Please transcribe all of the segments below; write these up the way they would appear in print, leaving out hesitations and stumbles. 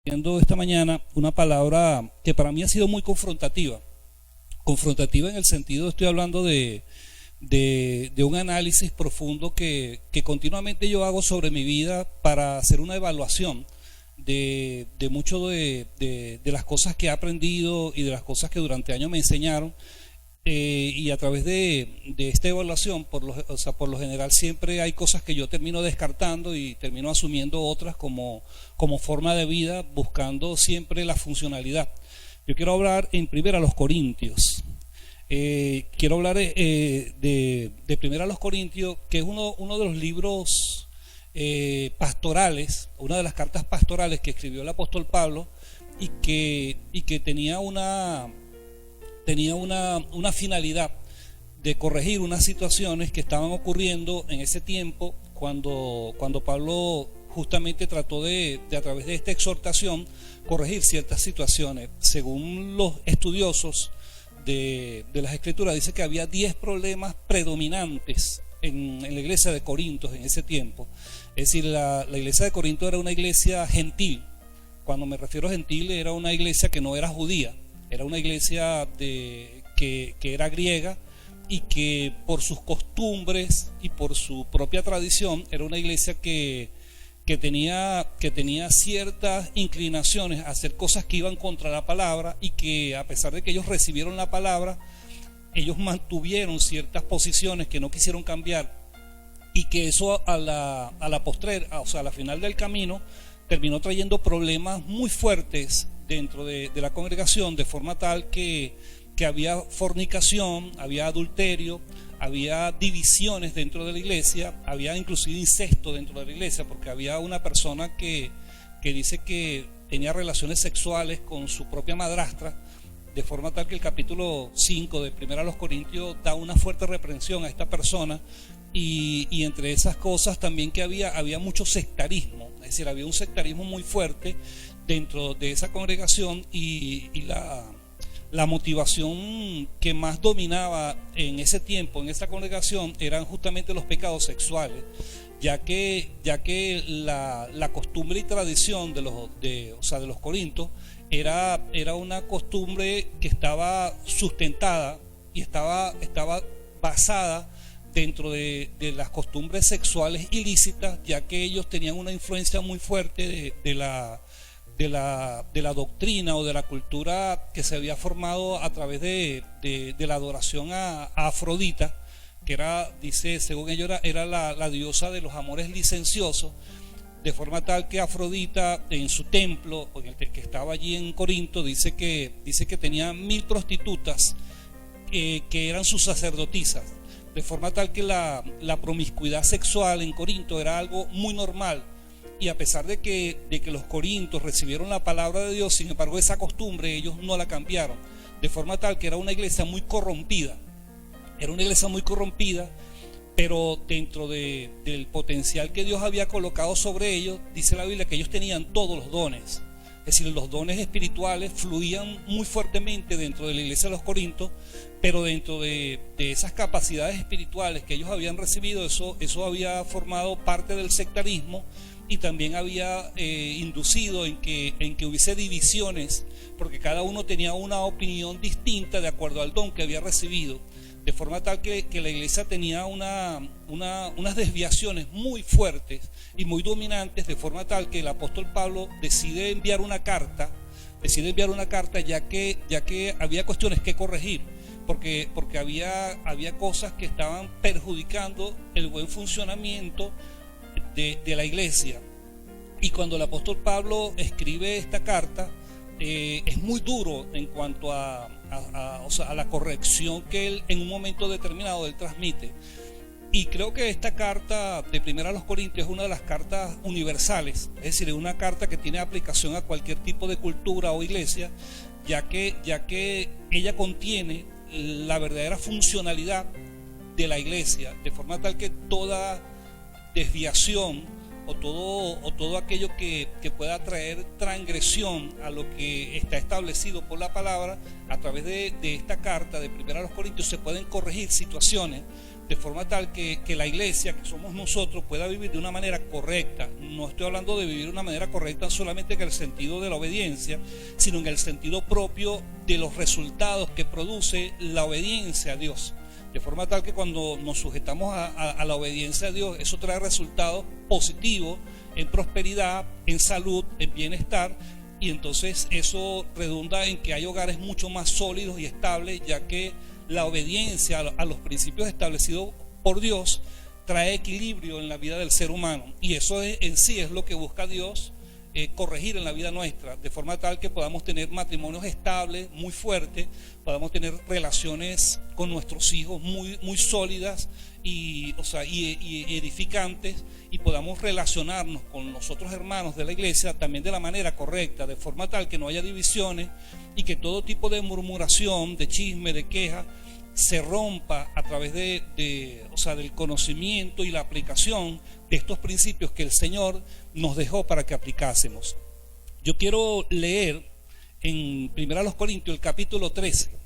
viendo esta mañana una palabra que para mí ha sido muy confrontativa. Confrontativa en el sentido, estoy hablando de un análisis profundo que continuamente yo hago sobre mi vida para hacer una evaluación de mucho de las cosas que he aprendido y de las cosas que durante años me enseñaron. Y a través de esta evaluación, por lo general siempre hay cosas que yo termino descartando y termino asumiendo otras como forma de vida, buscando siempre la funcionalidad. Yo quiero hablar en Primera a los Corintios. Quiero hablar de Primera a los Corintios, que es uno de los libros pastorales, una de las cartas pastorales que escribió el apóstol Pablo y que tenía una finalidad de corregir unas situaciones que estaban ocurriendo en ese tiempo cuando Pablo justamente trató de a través de esta exhortación corregir ciertas situaciones. Según los estudiosos de las Escrituras, dice que había 10 problemas predominantes en la iglesia de Corinto en ese tiempo. Es decir, la iglesia de Corinto era una iglesia gentil. Cuando me refiero a gentil, era una iglesia que no era judía. Era una iglesia que era griega y que por sus costumbres y por su propia tradición era una iglesia que tenía ciertas inclinaciones a hacer cosas que iban contra la palabra, y que a pesar de que ellos recibieron la palabra, ellos mantuvieron ciertas posiciones que no quisieron cambiar, y que eso a la postrera, o sea, a la final del camino, terminó trayendo problemas muy fuertes dentro de la congregación, de forma tal que había fornicación, había adulterio, había divisiones dentro de la iglesia, había inclusive incesto dentro de la iglesia, porque había una persona que dice que tenía relaciones sexuales con su propia madrastra, de forma tal que el capítulo 5 de Primera a los Corintios da una fuerte reprensión a esta persona. Y entre esas cosas también que había mucho sectarismo, es decir, había un sectarismo muy fuerte dentro de esa congregación, y la motivación que más dominaba en ese tiempo en esa congregación eran justamente los pecados sexuales, ya que la costumbre y tradición de los corintios era una costumbre que estaba sustentada y estaba basada dentro de las costumbres sexuales ilícitas, ya que ellos tenían una influencia muy fuerte de la doctrina o de la cultura que se había formado a través de la adoración a Afrodita, que era, dice, según ellos era la diosa de los amores licenciosos, de forma tal que Afrodita en su templo, en el que estaba allí en Corinto, dice que tenía 1000 prostitutas que eran sus sacerdotisas, de forma tal que la promiscuidad sexual en Corinto era algo muy normal. Y a pesar de que los corintios recibieron la palabra de Dios, sin embargo esa costumbre ellos no la cambiaron, de forma tal que era una iglesia muy corrompida. Era una iglesia muy corrompida, pero dentro del potencial que Dios había colocado sobre ellos, dice la Biblia que ellos tenían todos los dones. Es decir, los dones espirituales fluían muy fuertemente dentro de la iglesia de los Corintios, pero dentro de esas capacidades espirituales que ellos habían recibido, eso había formado parte del sectarismo, y también había inducido en que hubiese divisiones, porque cada uno tenía una opinión distinta de acuerdo al don que había recibido, de forma tal que la iglesia tenía unas desviaciones muy fuertes y muy dominantes, de forma tal que el apóstol Pablo decide enviar una carta, ya que había cuestiones que corregir, porque había cosas que estaban perjudicando el buen funcionamiento de la iglesia. Y cuando el apóstol Pablo escribe esta carta, es muy duro en cuanto a la corrección que él en un momento determinado él transmite. Y creo que esta carta de Primera a los Corintios es una de las cartas universales, es decir, es una carta que tiene aplicación a cualquier tipo de cultura o iglesia, ya que ella contiene la verdadera funcionalidad de la iglesia, de forma tal que toda desviación o todo aquello que pueda traer transgresión a lo que está establecido por la palabra, a través de esta carta de Primera a los Corintios se pueden corregir situaciones de forma tal que la iglesia, que somos nosotros, pueda vivir de una manera correcta. No estoy hablando de vivir de una manera correcta solamente en el sentido de la obediencia, sino en el sentido propio de los resultados que produce la obediencia a Dios. De forma tal que cuando nos sujetamos a la obediencia a Dios, eso trae resultados positivos en prosperidad, en salud, en bienestar, y entonces eso redunda en que hay hogares mucho más sólidos y estables, ya que la obediencia a los principios establecidos por Dios trae equilibrio en la vida del ser humano, y eso en sí es lo que busca Dios corregir en la vida nuestra, de forma tal que podamos tener matrimonios estables, muy fuertes, podamos tener relaciones con nuestros hijos muy sólidas y edificantes, y podamos relacionarnos con los otros hermanos de la iglesia también de la manera correcta, de forma tal que no haya divisiones y que todo tipo de murmuración, de chisme, de queja se rompa a través del conocimiento y la aplicación de estos principios que el Señor nos dejó para que aplicásemos. Yo quiero leer en 1 Corintios el capítulo 13.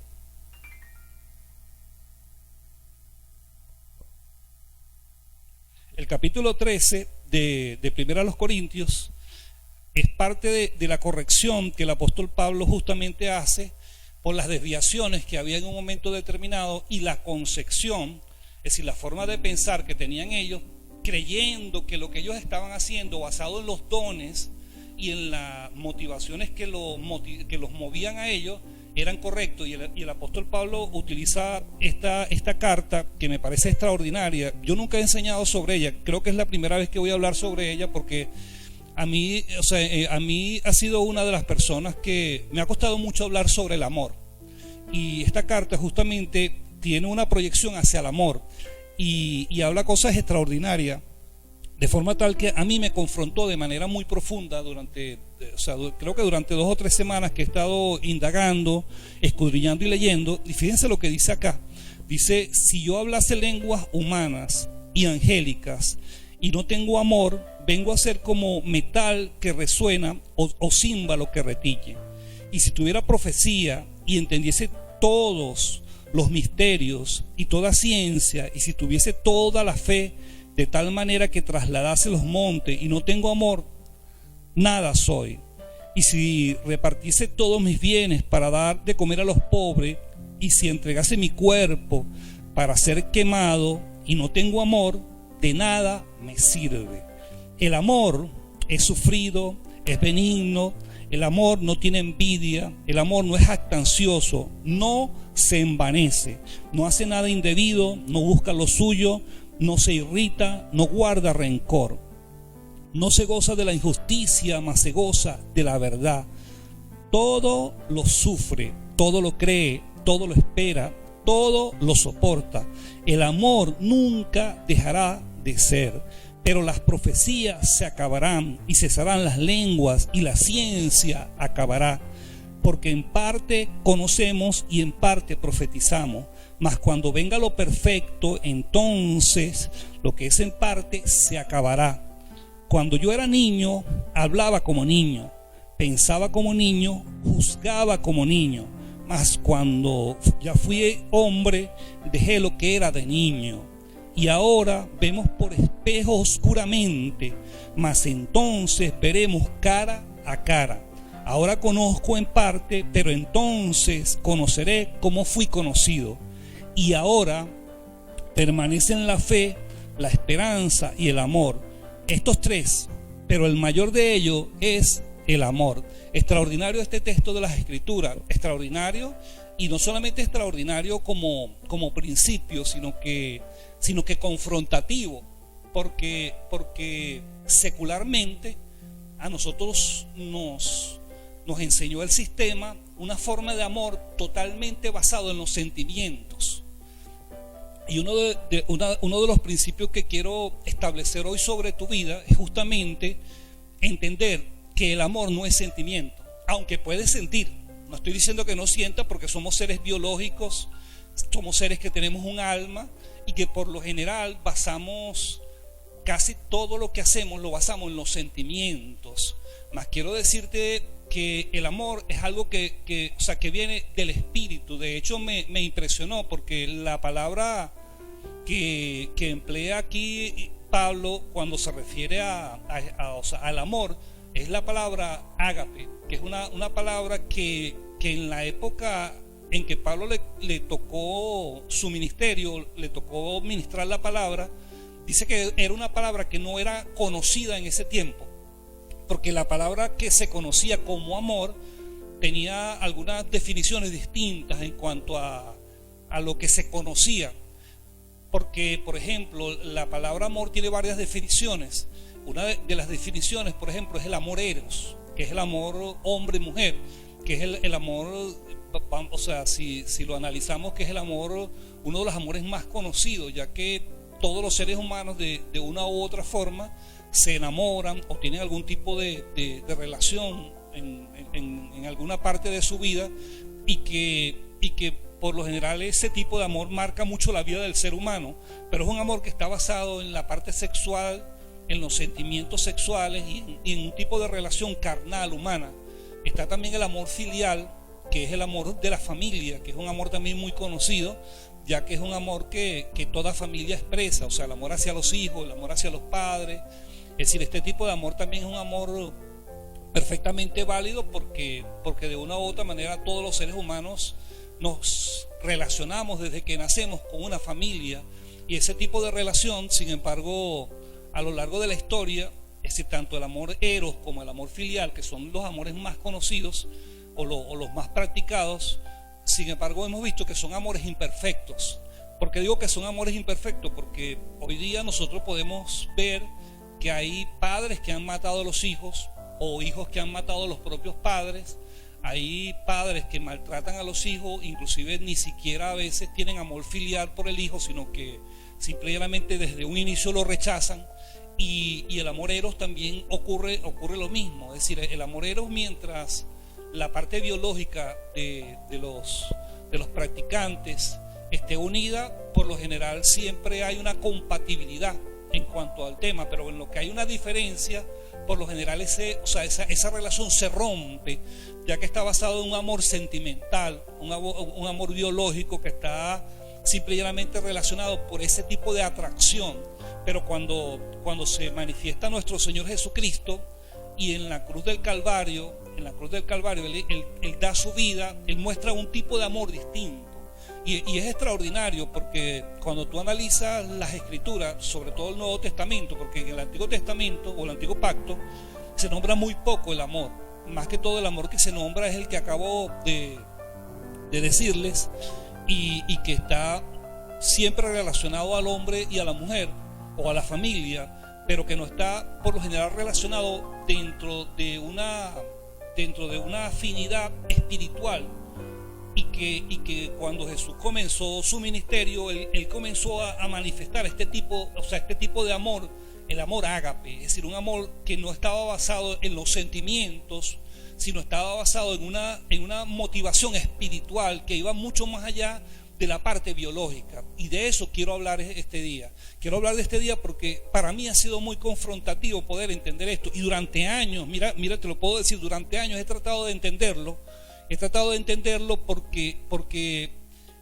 El capítulo 13 de 1 Corintios es parte de la corrección que el apóstol Pablo justamente hace por las desviaciones que había en un momento determinado y la concepción, es decir, la forma de pensar que tenían ellos, creyendo que lo que ellos estaban haciendo basado en los dones y en las motivaciones que los movían a ellos eran correctos. Y el apóstol Pablo utiliza esta carta que me parece extraordinaria. Yo nunca he enseñado sobre ella, creo que es la primera vez que voy a hablar sobre ella, porque a mí ha sido una de las personas que me ha costado mucho hablar sobre el amor, y esta carta justamente tiene una proyección hacia el amor y habla cosas extraordinarias, de forma tal que a mí me confrontó de manera muy profunda creo que durante 2 o 3 semanas que he estado indagando, escudriñando y leyendo. Y fíjense lo que dice acá. Dice: si yo hablase lenguas humanas y angélicas y no tengo amor, vengo a ser como metal que resuena o címbalo que retiñe. Y si tuviera profecía y entendiese todos los misterios y toda ciencia, y si tuviese toda la fe de tal manera que trasladase los montes, y no tengo amor, nada soy. Y si repartiese todos mis bienes para dar de comer a los pobres, y si entregase mi cuerpo para ser quemado, y no tengo amor, de nada me sirve. El amor es sufrido, es benigno, el amor no tiene envidia, el amor no es jactancioso, no se envanece, no hace nada indebido, no busca lo suyo, no se irrita, no guarda rencor, no se goza de la injusticia, mas se goza de la verdad. Todo lo sufre, todo lo cree, todo lo espera, todo lo soporta. El amor nunca dejará de ser. Pero las profecías se acabarán y cesarán las lenguas y la ciencia acabará, porque en parte conocemos y en parte profetizamos, mas cuando venga lo perfecto, entonces lo que es en parte se acabará. Cuando yo era niño, hablaba como niño, pensaba como niño, juzgaba como niño, mas cuando ya fui hombre, dejé lo que era de niño. Y ahora vemos por espejo oscuramente, mas entonces veremos cara a cara. Ahora conozco en parte, pero entonces conoceré como fui conocido. Y ahora permanecen la fe, la esperanza y el amor. Estos 3, pero el mayor de ellos es el amor. Extraordinario este texto de las Escrituras, extraordinario, y no solamente extraordinario como principio, sino que confrontativo, porque secularmente a nosotros nos enseñó el sistema una forma de amor totalmente basado en los sentimientos. Y uno de los principios que quiero establecer hoy sobre tu vida es justamente entender que el amor no es sentimiento, aunque puedes sentir. No estoy diciendo que no sienta, porque somos seres biológicos, somos seres que tenemos un alma, y que por lo general basamos casi todo lo que hacemos, lo basamos en los sentimientos. Mas quiero decirte que el amor es algo que viene del espíritu. De hecho me impresionó, porque la palabra que emplea aquí Pablo cuando se refiere o sea, al amor es la palabra ágape, que es una palabra que en la época en que Pablo le tocó su ministerio, le tocó ministrar la palabra, dice que era una palabra que no era conocida en ese tiempo, porque la palabra que se conocía como amor tenía algunas definiciones distintas en cuanto a lo que se conocía. Porque, por ejemplo, la palabra amor tiene varias definiciones. Una de las definiciones, por ejemplo, es el amor eros, que es el amor hombre-mujer, que es el amor, o sea, si lo analizamos, que es el amor, uno de los amores más conocidos, ya que todos los seres humanos de una u otra forma se enamoran o tienen algún tipo de relación en alguna parte de su vida, y que por lo general ese tipo de amor marca mucho la vida del ser humano, pero es un amor que está basado en la parte sexual, en los sentimientos sexuales y en un tipo de relación carnal humana. Está también el amor filial, que es el amor de la familia, que es un amor también muy conocido, ya que es un amor que toda familia expresa, o sea, el amor hacia los hijos, el amor hacia los padres. Es decir, este tipo de amor también es un amor perfectamente válido porque de una u otra manera todos los seres humanos nos relacionamos desde que nacemos con una familia, y ese tipo de relación, sin embargo, a lo largo de la historia, es decir, tanto el amor eros como el amor filial, que son los amores más conocidos o los más practicados, sin embargo hemos visto que son amores imperfectos. ¿Por qué digo que son amores imperfectos? Porque hoy día nosotros podemos ver que hay padres que han matado a los hijos, o hijos que han matado a los propios padres. Hay padres que maltratan a los hijos, inclusive ni siquiera a veces tienen amor filial por el hijo, sino que simplemente desde un inicio lo rechazan. Y el amor eros también ocurre lo mismo. Es decir, el amor eros, mientras la parte biológica de los practicantes esté unida, por lo general siempre hay una compatibilidad en cuanto al tema, pero en lo que hay una diferencia, por lo general esa relación se rompe, ya que está basado en un amor sentimental, un amor biológico que está simplemente relacionado por ese tipo de atracción. Pero cuando se manifiesta nuestro Señor Jesucristo, y en la cruz del Calvario, él da su vida, Él muestra un tipo de amor distinto. Y es extraordinario, porque cuando tú analizas las Escrituras, sobre todo el Nuevo Testamento, porque en el Antiguo Testamento o el Antiguo Pacto se nombra muy poco el amor. Más que todo el amor que se nombra es el que acabo de decirles, y que está siempre relacionado al hombre y a la mujer o a la familia, pero que no está por lo general relacionado dentro de una afinidad espiritual. Y que cuando Jesús comenzó su ministerio, él comenzó a manifestar este tipo de amor, el amor ágape, es decir, un amor que no estaba basado en los sentimientos, sino estaba basado en una motivación espiritual que iba mucho más allá de la parte biológica. Y de eso quiero hablar este día. Quiero hablar de este día porque para mí ha sido muy confrontativo poder entender esto. Y durante años, mira, te lo puedo decir, durante años he tratado de entenderlo. Porque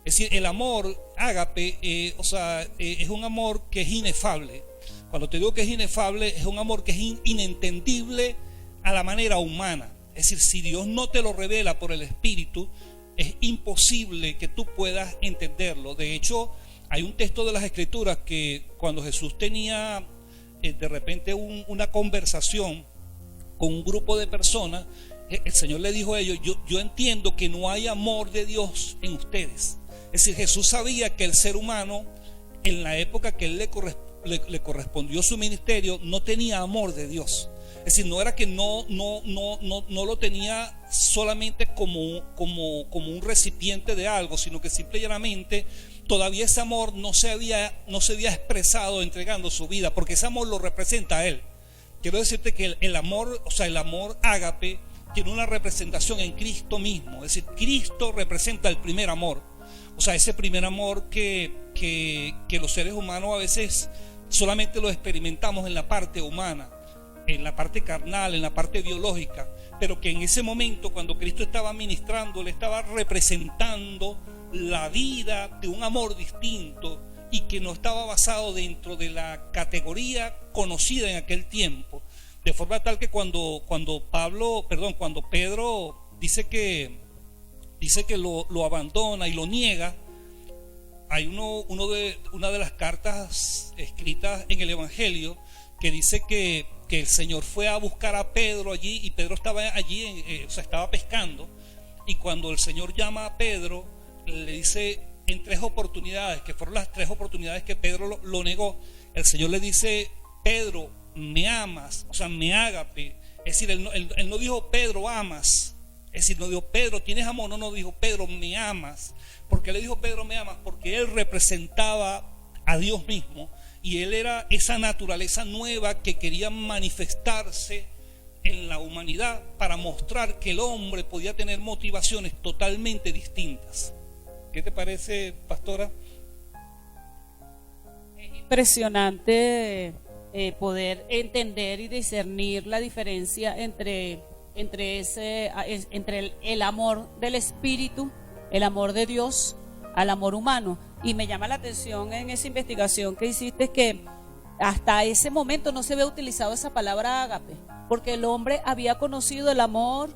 es decir, el amor ágape, es un amor que es inefable. Cuando te digo que es inefable, es un amor que es inentendible a la manera humana. Es decir, si Dios no te lo revela por el Espíritu, es imposible que tú puedas entenderlo. De hecho, hay un texto de las Escrituras que cuando Jesús tenía de repente una conversación con un grupo de personas, el Señor le dijo a ellos: yo entiendo que no hay amor de Dios en ustedes. Es decir, Jesús sabía que el ser humano, en la época que él le correspondió su ministerio, no tenía amor de Dios. Es decir, no era que no lo tenía solamente como un recipiente de algo, sino que simple y llanamente todavía ese amor no se había expresado entregando su vida, porque ese amor lo representa a él. Quiero decirte que el amor ágape tiene una representación en Cristo mismo. Es decir, Cristo representa el primer amor. O sea, ese primer amor que los seres humanos a veces solamente lo experimentamos en la parte humana, en la parte carnal, en la parte biológica, pero que en ese momento, cuando Cristo estaba ministrando, le estaba representando la vida de un amor distinto. y que no estaba basado dentro de la categoría conocida en aquel tiempo, de forma tal que cuando Pedro dice que lo abandona y lo niega, hay una de las cartas escritas en el Evangelio que dice que el Señor fue a buscar a Pedro allí, y Pedro estaba allí, estaba pescando, y cuando el Señor llama a Pedro, le dice en 3 oportunidades, que fueron las 3 oportunidades que Pedro lo negó, el Señor le dice: Pedro, me amas, o sea, me ágape. Es decir, él no dijo: Pedro, amas. Es decir, no dijo: Pedro, tienes amor. No dijo: Pedro, me amas. ¿Por qué le dijo: Pedro, me amas? Porque él representaba a Dios mismo, y él era esa naturaleza nueva que quería manifestarse en la humanidad para mostrar que el hombre podía tener motivaciones totalmente distintas. ¿Qué te parece, pastora? Es impresionante poder entender y discernir la diferencia entre el amor del Espíritu, el amor de Dios, al amor humano. Y me llama la atención en esa investigación que hiciste que hasta ese momento no se había utilizado esa palabra ágape, porque el hombre había conocido el amor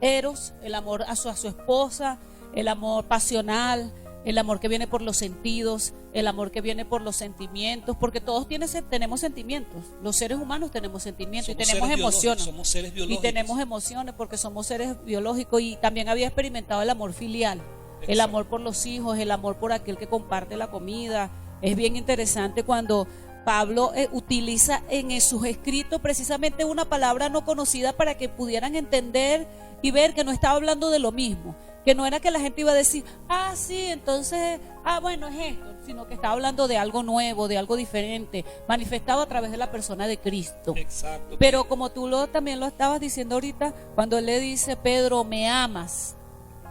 eros, el amor a su esposa, el amor pasional, el amor que viene por los sentidos, el amor que viene por los sentimientos, porque todos tenemos sentimientos. Los seres humanos tenemos sentimientos, somos, y tenemos emociones. Somos seres biológicos. Y tenemos emociones porque somos seres biológicos. Y también había experimentado el amor filial. Exacto. El amor por los hijos, el amor por aquel que comparte la comida. Es bien interesante cuando Pablo utiliza en sus escritos precisamente una palabra no conocida para que pudieran entender y ver que no estaba hablando de lo mismo, que no era que la gente iba a decir: ah, sí, entonces, bueno, es esto, sino que estaba hablando de algo nuevo, de algo diferente, manifestado a través de la persona de Cristo. Exacto. Pero como tú también lo estabas diciendo ahorita, cuando él le dice: Pedro, me amas,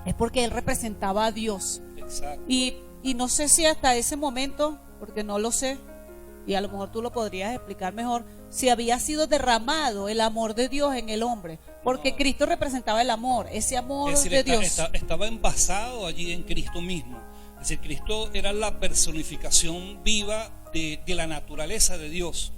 es porque él representaba a Dios. Exacto. Y no sé si hasta ese momento, porque no lo sé, y a lo mejor tú lo podrías explicar mejor, si había sido derramado el amor de Dios en el hombre, porque Cristo representaba el amor, ese amor de Dios. Estaba envasado allí en Cristo mismo. Es decir, Cristo era la personificación viva de la naturaleza de Dios.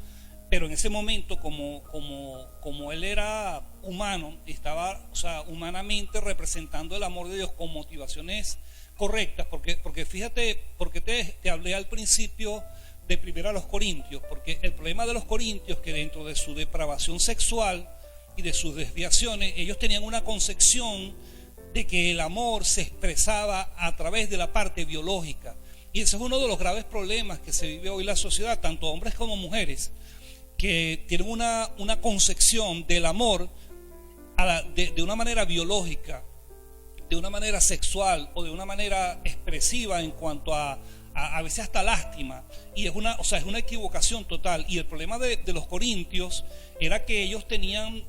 Pero en ese momento, como él era humano, estaba, humanamente representando el amor de Dios con motivaciones correctas. Porque fíjate, porque te hablé al principio de 1 Corintios, porque el problema de los corintios, que dentro de su depravación sexual y de sus desviaciones, ellos tenían una concepción de que el amor se expresaba a través de la parte biológica, y ese es uno de los graves problemas que se vive hoy en la sociedad, tanto hombres como mujeres, que tienen una concepción del amor de una manera biológica, de una manera sexual o de una manera expresiva en cuanto a veces hasta lástima, y es una equivocación total. Y el problema de los corintios era que ellos tenían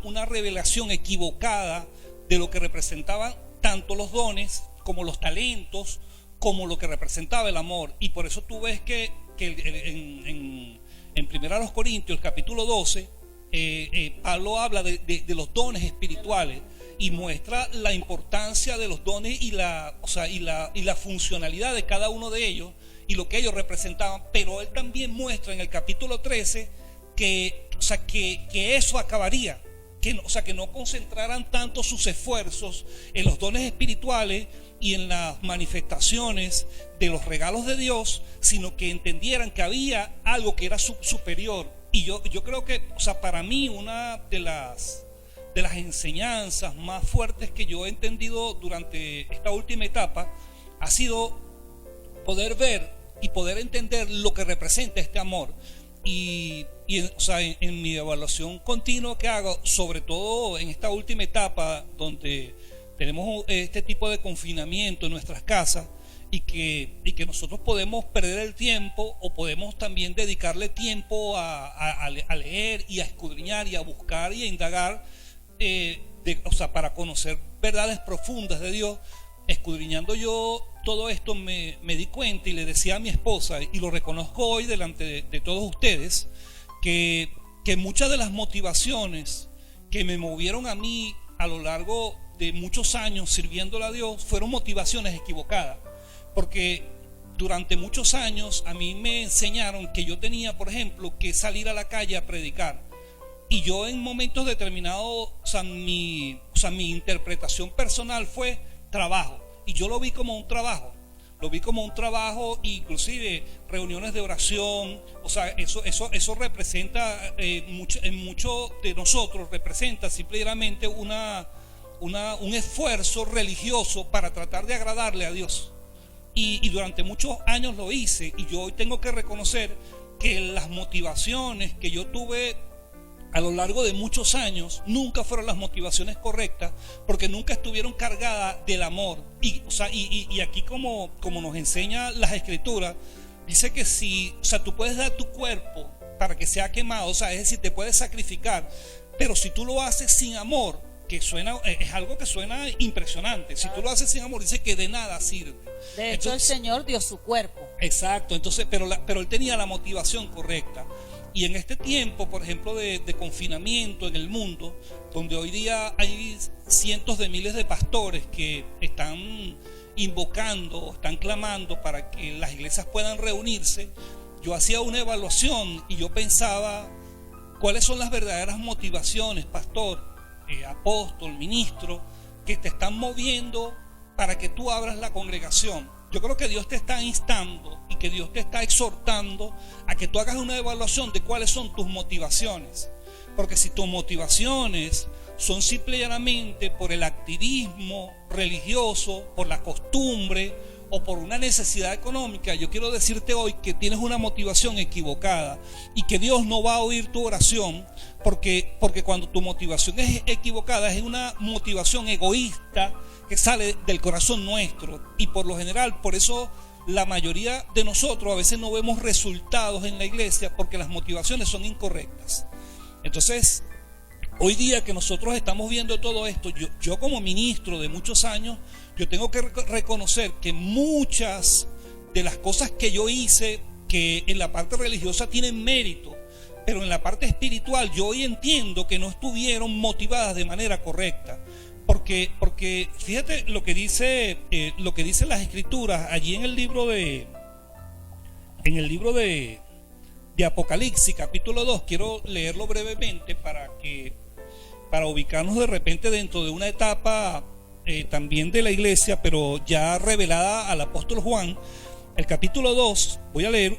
una revelación equivocada de lo que representaban tanto los dones como los talentos, como lo que representaba el amor. Y por eso tú ves que en 1 Corintios capítulo 12 Pablo habla de los dones espirituales y muestra la importancia de los dones y la funcionalidad de cada uno de ellos y lo que ellos representaban. Pero él también muestra en el capítulo 13 que eso acabaría, que no concentraran tanto sus esfuerzos en los dones espirituales y en las manifestaciones de los regalos de Dios, sino que entendieran que había algo que era superior. Y yo creo que, para mí, una de las enseñanzas más fuertes que yo he entendido durante esta última etapa ha sido poder ver y poder entender lo que representa este amor. Y en mi evaluación continua que hago, sobre todo en esta última etapa donde tenemos este tipo de confinamiento en nuestras casas, y que nosotros podemos perder el tiempo o podemos también dedicarle tiempo a leer y a escudriñar y a buscar y a indagar, para conocer verdades profundas de Dios. Escudriñando yo todo esto me di cuenta, y le decía a mi esposa, y lo reconozco hoy delante de todos ustedes, que muchas de las motivaciones que me movieron a mí a lo largo de muchos años sirviéndole a Dios fueron motivaciones equivocadas, porque durante muchos años a mí me enseñaron que yo tenía, por ejemplo, que salir a la calle a predicar. Y yo en momentos determinados, mi interpretación personal fue trabajo. Y yo lo vi como un trabajo. Lo vi como un trabajo, inclusive reuniones de oración. O sea, eso representa, en muchos de nosotros, representa simplemente un esfuerzo religioso para tratar de agradarle a Dios. Y durante muchos años lo hice. Y yo hoy tengo que reconocer que las motivaciones que yo tuve a lo largo de muchos años nunca fueron las motivaciones correctas, porque nunca estuvieron cargadas del amor. Y aquí como nos enseña las Escrituras, dice que tú puedes dar tu cuerpo para que sea quemado, es decir, te puedes sacrificar, pero si tú lo haces sin amor, que es algo que suena impresionante, si tú lo haces sin amor, dice que de nada sirve. De hecho, el Señor dio su cuerpo. Exacto, entonces, pero él tenía la motivación correcta. Y en este tiempo, por ejemplo, de confinamiento en el mundo, donde hoy día hay cientos de miles de pastores que están invocando, están clamando para que las iglesias puedan reunirse, yo hacía una evaluación y yo pensaba, ¿cuáles son las verdaderas motivaciones, pastor, apóstol, ministro, que te están moviendo para que tú abras la congregación? Yo creo que Dios te está instando y que Dios te está exhortando a que tú hagas una evaluación de cuáles son tus motivaciones. Porque si tus motivaciones son simplemente por el activismo religioso, por la costumbre o por una necesidad económica, yo quiero decirte hoy que tienes una motivación equivocada y que Dios no va a oír tu oración, porque cuando tu motivación es equivocada, es una motivación egoísta que sale del corazón nuestro. Y por lo general, por eso la mayoría de nosotros a veces no vemos resultados en la iglesia, porque las motivaciones son incorrectas. Entonces, hoy día que nosotros estamos viendo todo esto, yo como ministro de muchos años, yo tengo que reconocer que muchas de las cosas que yo hice, que en la parte religiosa tienen mérito, pero en la parte espiritual yo hoy entiendo que no estuvieron motivadas de manera correcta. Porque fíjate lo que dice las Escrituras allí en el libro de Apocalipsis, capítulo 2. Quiero leerlo brevemente para ubicarnos de repente dentro de una etapa también de la iglesia, pero ya revelada al apóstol Juan. El capítulo 2, voy a leer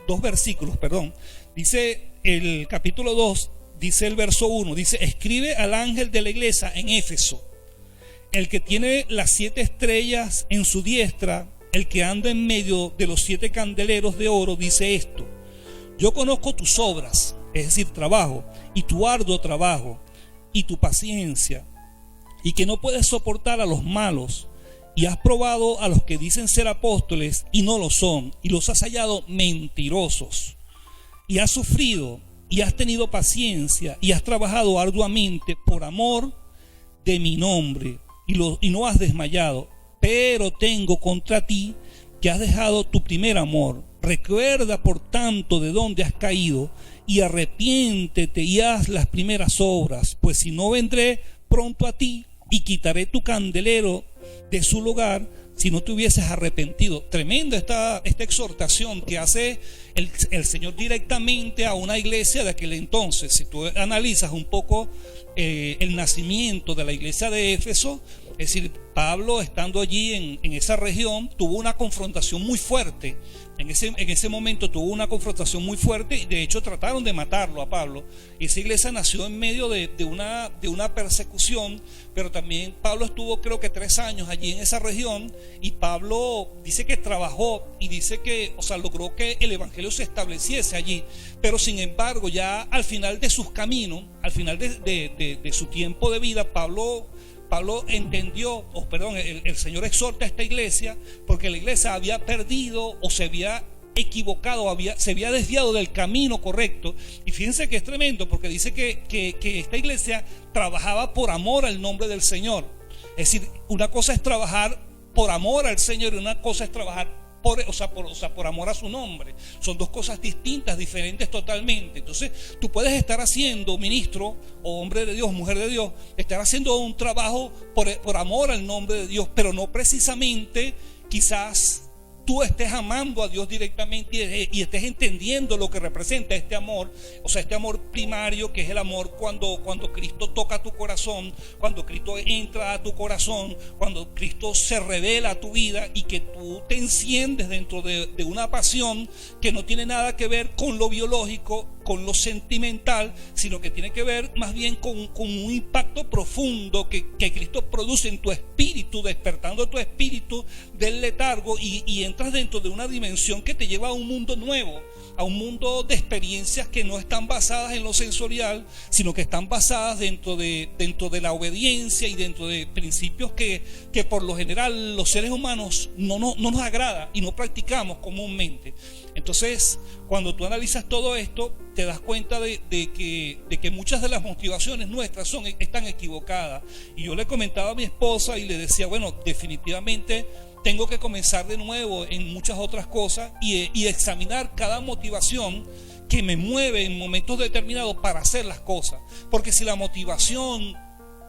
dos versículos, perdón. Dice el capítulo 2, dice el verso 1, dice: escribe al ángel de la iglesia en Éfeso, el que tiene las 7 estrellas en su diestra, el que anda en medio de los 7 candeleros de oro, dice esto: yo conozco tus obras, es decir, trabajo, y tu arduo trabajo, y tu paciencia, y que no puedes soportar a los malos, y has probado a los que dicen ser apóstoles y no lo son, y los has hallado mentirosos, y has sufrido y has tenido paciencia y has trabajado arduamente por amor de mi nombre y no has desmayado. Pero tengo contra ti que has dejado tu primer amor. Recuerda por tanto de dónde has caído y arrepiéntete y haz las primeras obras, pues si no, vendré pronto a ti y quitaré tu candelero de su lugar si no te hubieses arrepentido. Tremenda esta exhortación que hace el Señor directamente a una iglesia de aquel entonces. Si tú analizas un poco el nacimiento de la iglesia de Éfeso, es decir, Pablo, estando allí en esa región, tuvo una confrontación muy fuerte. En ese momento tuvo una confrontación muy fuerte y de hecho trataron de matarlo a Pablo. Esa iglesia nació en medio de una persecución, pero también Pablo estuvo, creo que 3 años allí en esa región, y Pablo dice que trabajó y dice que, logró que el evangelio se estableciese allí. Pero sin embargo, ya al final de sus caminos, al final de su tiempo de vida, Pablo entendió, el Señor exhorta a esta iglesia porque la iglesia había perdido o se había equivocado, se había desviado del camino correcto. Y fíjense que es tremendo, porque dice que esta iglesia trabajaba por amor al nombre del Señor. Es decir, una cosa es trabajar por amor al Señor y una cosa es trabajar por amor a su nombre. Son dos cosas distintas, diferentes totalmente. Entonces tú puedes estar haciendo, ministro o hombre de Dios, mujer de Dios, estar haciendo un trabajo por amor al nombre de Dios, pero no precisamente quizás tú estés amando a Dios directamente y estés entendiendo lo que representa este amor, o sea, este amor primario, que es el amor cuando Cristo toca tu corazón, cuando Cristo entra a tu corazón, cuando Cristo se revela a tu vida y que tú te enciendes dentro de una pasión que no tiene nada que ver con lo biológico, con lo sentimental, sino que tiene que ver más bien con un impacto profundo que Cristo produce en tu espíritu, despertando tu espíritu del letargo y entras dentro de una dimensión que te lleva a un mundo nuevo, a un mundo de experiencias que no están basadas en lo sensorial, sino que están basadas dentro de la obediencia y dentro de principios que por lo general los seres humanos no nos agrada y no practicamos comúnmente. Entonces, cuando tú analizas todo esto, te das cuenta de que muchas de las motivaciones nuestras están equivocadas. Y yo le comentaba a mi esposa y le decía, bueno, definitivamente tengo que comenzar de nuevo en muchas otras cosas y examinar cada motivación que me mueve en momentos determinados para hacer las cosas. Porque si la motivación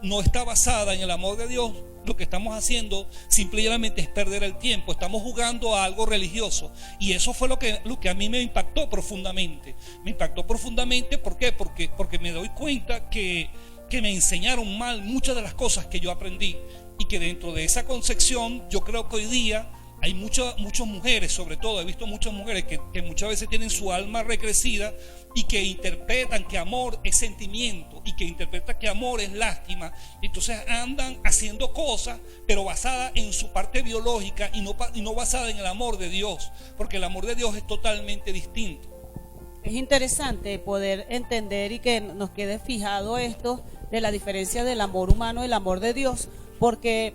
no está basada en el amor de Dios, lo que estamos haciendo simplemente es perder el tiempo. Estamos jugando a algo religioso. Y eso fue lo que a mí me impactó profundamente. Me impactó profundamente, ¿por qué? Porque me doy cuenta que me enseñaron mal muchas de las cosas que yo aprendí. Y que dentro de esa concepción, yo creo que hoy día hay muchas mujeres, sobre todo he visto muchas mujeres que muchas veces tienen su alma recrecida y que interpretan que amor es sentimiento y que interpretan que amor es lástima. Entonces andan haciendo cosas, pero basadas en su parte biológica y no basada en el amor de Dios, porque el amor de Dios es totalmente distinto. Es interesante poder entender y que nos quede fijado esto de la diferencia del amor humano y el amor de Dios, porque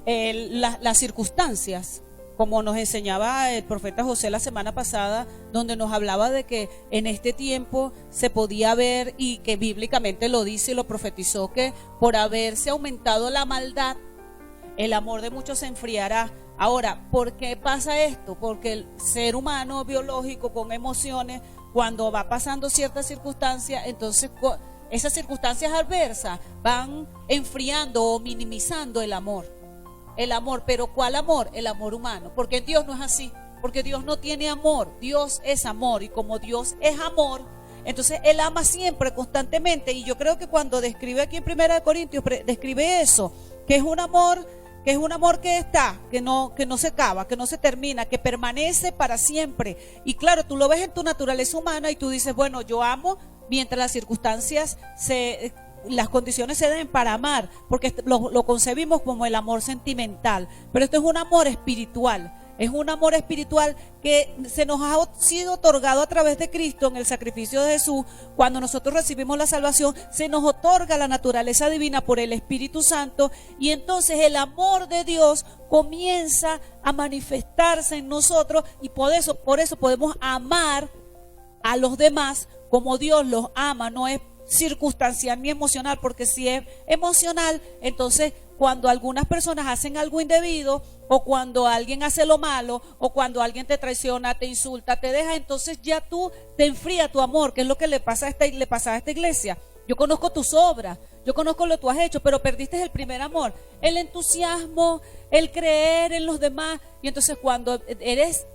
las circunstancias, como nos enseñaba el profeta José la semana pasada, donde nos hablaba de que en este tiempo se podía ver, y que bíblicamente lo dice y lo profetizó, que por haberse aumentado la maldad, el amor de muchos se enfriará. Ahora, ¿por qué pasa esto? Porque el ser humano biológico con emociones, cuando va pasando ciertas circunstancias, entonces esas circunstancias adversas van enfriando o minimizando el amor. El amor, pero ¿cuál amor? El amor humano, porque en Dios no es así, porque Dios no tiene amor, Dios es amor, y como Dios es amor, entonces Él ama siempre, constantemente. Y yo creo que cuando describe aquí en 1 Corintios, describe eso, que es un amor que está, que no se acaba, que no se termina, que permanece para siempre. Y claro, tú lo ves en tu naturaleza humana y tú dices, bueno, yo amo mientras las circunstancias las condiciones se den para amar, porque lo concebimos como el amor sentimental, pero esto es un amor espiritual. Es un amor espiritual que se nos ha sido otorgado a través de Cristo en el sacrificio de Jesús. Cuando nosotros recibimos la salvación, se nos otorga la naturaleza divina por el Espíritu Santo, y entonces el amor de Dios comienza a manifestarse en nosotros, y por eso podemos amar a los demás como Dios los ama. No es circunstancial ni emocional, porque si es emocional, entonces cuando algunas personas hacen algo indebido, o cuando alguien hace lo malo, o cuando alguien te traiciona, te insulta, te deja, entonces ya tú te enfría tu amor, que es lo que le pasaba a esta iglesia. Yo conozco tus obras, yo conozco lo que tú has hecho, pero perdiste el primer amor, el entusiasmo, el creer en los demás. Y entonces cuando eres,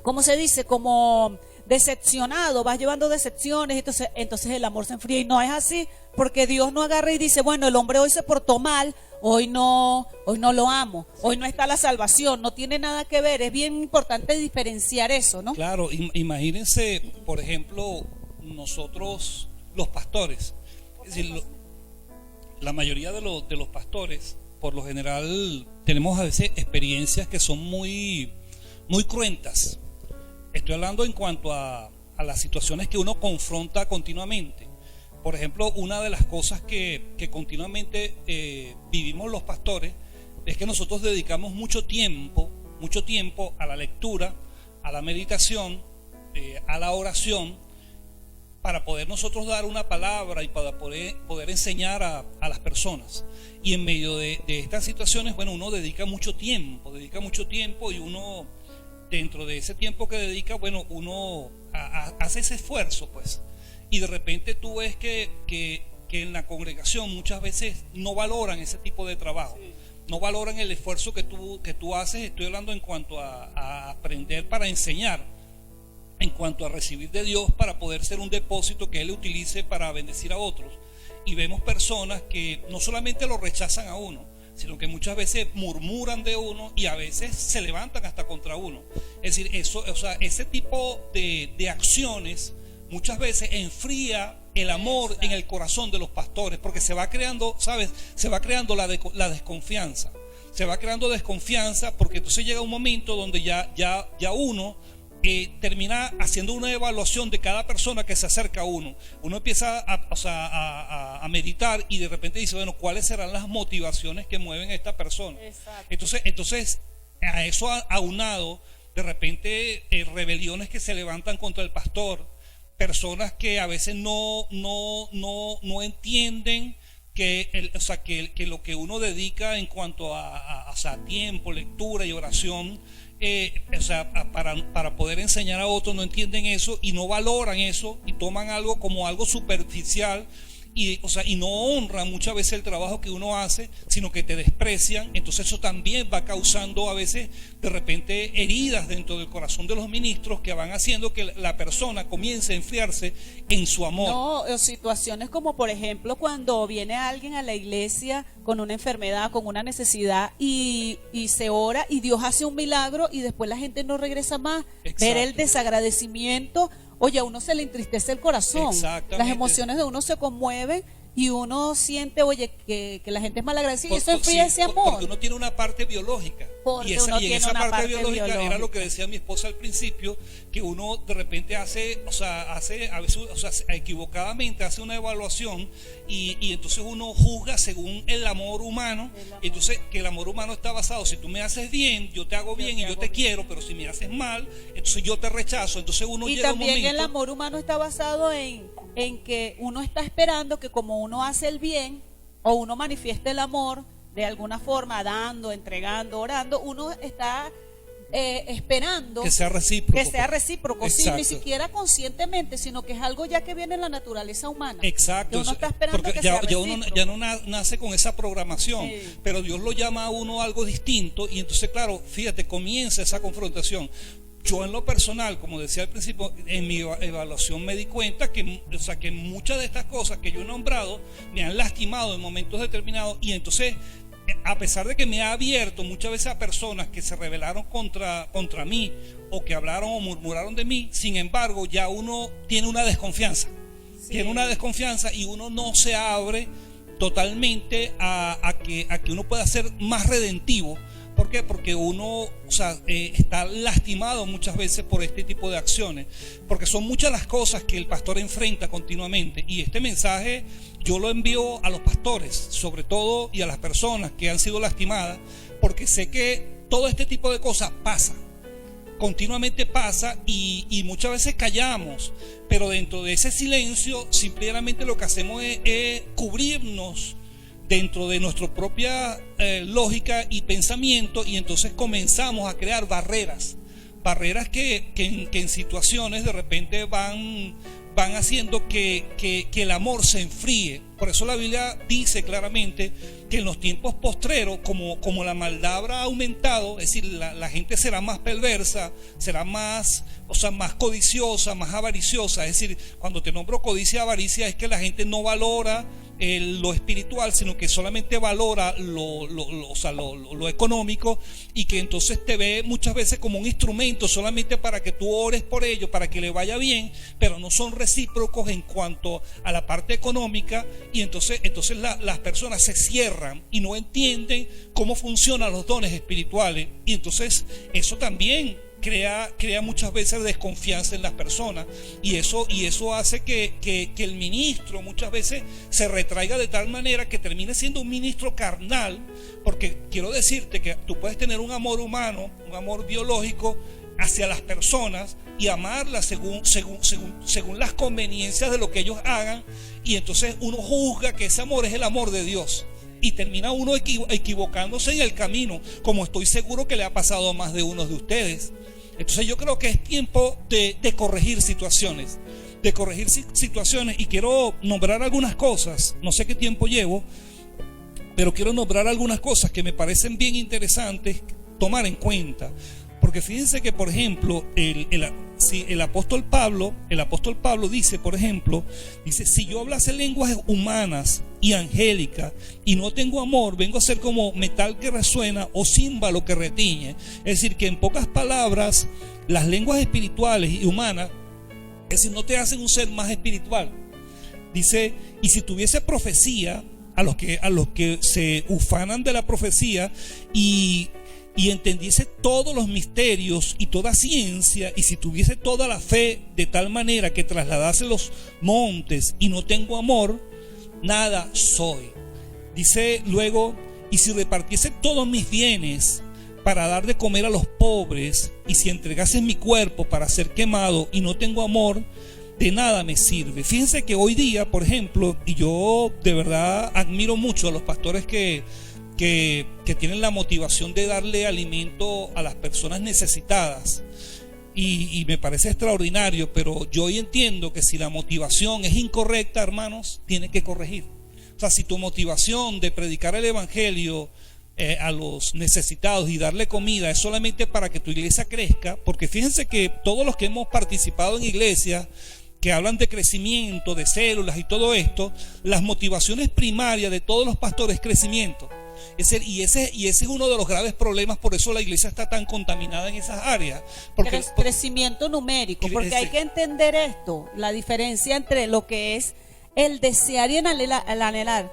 ¿cómo se dice? Como decepcionado, vas llevando decepciones, entonces el amor se enfría. Y no es así, porque Dios no agarra y dice, bueno, el hombre hoy se portó mal, hoy no lo amo, hoy no está la salvación. No tiene nada que ver. Es bien importante diferenciar eso, ¿no? Claro, imagínense, por ejemplo, nosotros los pastores, es decir, la mayoría de los pastores, por lo general, tenemos a veces experiencias que son muy, muy cruentas. Estoy hablando en cuanto a las situaciones que uno confronta continuamente. Por ejemplo, una de las cosas que continuamente vivimos los pastores es que nosotros dedicamos mucho tiempo a la lectura, a la meditación, a la oración, para poder nosotros dar una palabra y para poder enseñar a las personas. Y en medio de estas situaciones, bueno, uno dedica mucho tiempo y uno, dentro de ese tiempo que dedica, bueno, uno hace ese esfuerzo, pues. Y de repente tú ves que en la congregación muchas veces no valoran ese tipo de trabajo. no valoran el esfuerzo que tú haces. Estoy hablando en cuanto a aprender para enseñar, en cuanto a recibir de Dios para poder ser un depósito que Él utilice para bendecir a otros. Y vemos personas que no solamente lo rechazan a uno, sino que muchas veces murmuran de uno y a veces se levantan hasta contra uno. Es decir, ese tipo de acciones muchas veces enfría el amor en el corazón de los pastores, porque se va creando, ¿sabes? Se va creando la desconfianza. Se va creando desconfianza porque entonces llega un momento donde ya uno termina haciendo una evaluación de cada persona que se acerca a uno. Uno empieza a meditar y de repente dice, bueno, ¿cuáles serán las motivaciones que mueven a esta persona? Entonces a eso aunado, de repente rebeliones que se levantan contra el pastor, personas que a veces no entienden que lo que uno dedica en cuanto a tiempo, lectura y oración, para poder enseñar a otros, no entienden eso y no valoran eso y toman algo como algo superficial y no honran muchas veces el trabajo que uno hace, sino que te desprecian. Entonces eso también va causando a veces de repente heridas dentro del corazón de los ministros que van haciendo que la persona comience a enfriarse en su amor. No, situaciones como por ejemplo cuando viene alguien a la iglesia con una enfermedad, con una necesidad y se ora y Dios hace un milagro y después la gente no regresa más. Exacto. Ver el desagradecimiento, oye, a uno se le entristece el corazón, las emociones de uno se conmueven y uno siente, oye, que la gente es malagradecida y eso enfría ese amor. Porque uno tiene una parte biológica. Y en esa parte biológica era lo que decía mi esposa al principio, que uno de repente hace a veces equivocadamente hace una evaluación y entonces uno juzga según el amor humano. Entonces que el amor humano está basado, si tú me haces bien, yo te hago bien y yo te quiero, pero si me haces mal, entonces yo te rechazo. Entonces uno llega a un momento. Y también el amor humano está basado en que uno está esperando que como uno hace el bien o uno manifiesta el amor de alguna forma, dando, entregando, orando, uno está esperando que sea recíproco, sí, ni siquiera conscientemente, sino que es algo ya que viene en la naturaleza humana. Exacto. Que uno está esperando porque que sea uno ya no nace con esa programación, sí. Pero Dios lo llama a uno algo distinto y entonces claro, fíjate, comienza esa confrontación. Yo en lo personal, como decía al principio, en mi evaluación me di cuenta que muchas de estas cosas que yo he nombrado me han lastimado en momentos determinados y entonces, a pesar de que me ha abierto muchas veces a personas que se rebelaron contra mí o que hablaron o murmuraron de mí, sin embargo ya uno tiene una desconfianza, y uno no se abre totalmente a que uno pueda ser más redentivo. ¿Por qué? Porque uno está lastimado muchas veces por este tipo de acciones, porque son muchas las cosas que el pastor enfrenta continuamente, y este mensaje yo lo envío a los pastores sobre todo y a las personas que han sido lastimadas, porque sé que todo este tipo de cosas pasa, continuamente pasa y muchas veces callamos, pero dentro de ese silencio simplemente lo que hacemos es cubrirnos dentro de nuestra propia lógica y pensamiento, y entonces comenzamos a crear barreras que en situaciones de repente van haciendo que el amor se enfríe. Por eso la Biblia dice claramente que en los tiempos postreros, como la maldad habrá aumentado, es decir, la gente será más perversa, será más codiciosa, más avariciosa. Es decir, cuando te nombro codicia y avaricia, es que la gente no valora lo espiritual, sino que solamente valora lo económico, y que entonces te ve muchas veces como un instrumento solamente para que tú ores por ellos, para que le vaya bien, pero no son recíprocos en cuanto a la parte económica, y entonces las personas se cierran y no entienden cómo funcionan los dones espirituales, y entonces eso también crea muchas veces desconfianza en las personas, y eso hace que el ministro muchas veces se retraiga de tal manera que termine siendo un ministro carnal, porque quiero decirte que tú puedes tener un amor humano, un amor biológico hacia las personas y amarlas según las conveniencias de lo que ellos hagan, y entonces uno juzga que ese amor es el amor de Dios. Y termina uno equivocándose en el camino, como estoy seguro que le ha pasado a más de uno de ustedes. Entonces yo creo que es tiempo de corregir situaciones, y quiero nombrar algunas cosas. No sé qué tiempo llevo, pero quiero nombrar algunas cosas que me parecen bien interesantes tomar en cuenta. Porque fíjense que, por ejemplo, el apóstol Pablo dice, por ejemplo, dice: si yo hablase lenguas humanas y angélicas y no tengo amor, vengo a ser como metal que resuena o címbalo que retiñe. Es decir, que en pocas palabras, las lenguas espirituales y humanas, es decir, no te hacen un ser más espiritual. Dice: y si tuviese profecía, a los que se ufanan de la profecía y entendiese todos los misterios y toda ciencia, y si tuviese toda la fe de tal manera que trasladase los montes y no tengo amor, nada soy. Dice luego: y si repartiese todos mis bienes para dar de comer a los pobres, y si entregase mi cuerpo para ser quemado y no tengo amor, de nada me sirve. Fíjense que hoy día, por ejemplo, y yo de verdad admiro mucho a los pastores que tienen la motivación de darle alimento a las personas necesitadas, y me parece extraordinario, pero yo hoy entiendo que si la motivación es incorrecta, hermanos, tiene que corregir. O sea, si tu motivación de predicar el evangelio a los necesitados y darle comida es solamente para que tu iglesia crezca, porque fíjense que todos los que hemos participado en iglesias que hablan de crecimiento, de células y todo esto, las motivaciones primarias de todos los pastores es crecimiento. Y ese es uno de los graves problemas. Por eso la iglesia está tan contaminada en esas áreas, porque crecimiento numérico, porque hay que entender esto, la diferencia entre lo que es el desear y el anhelar,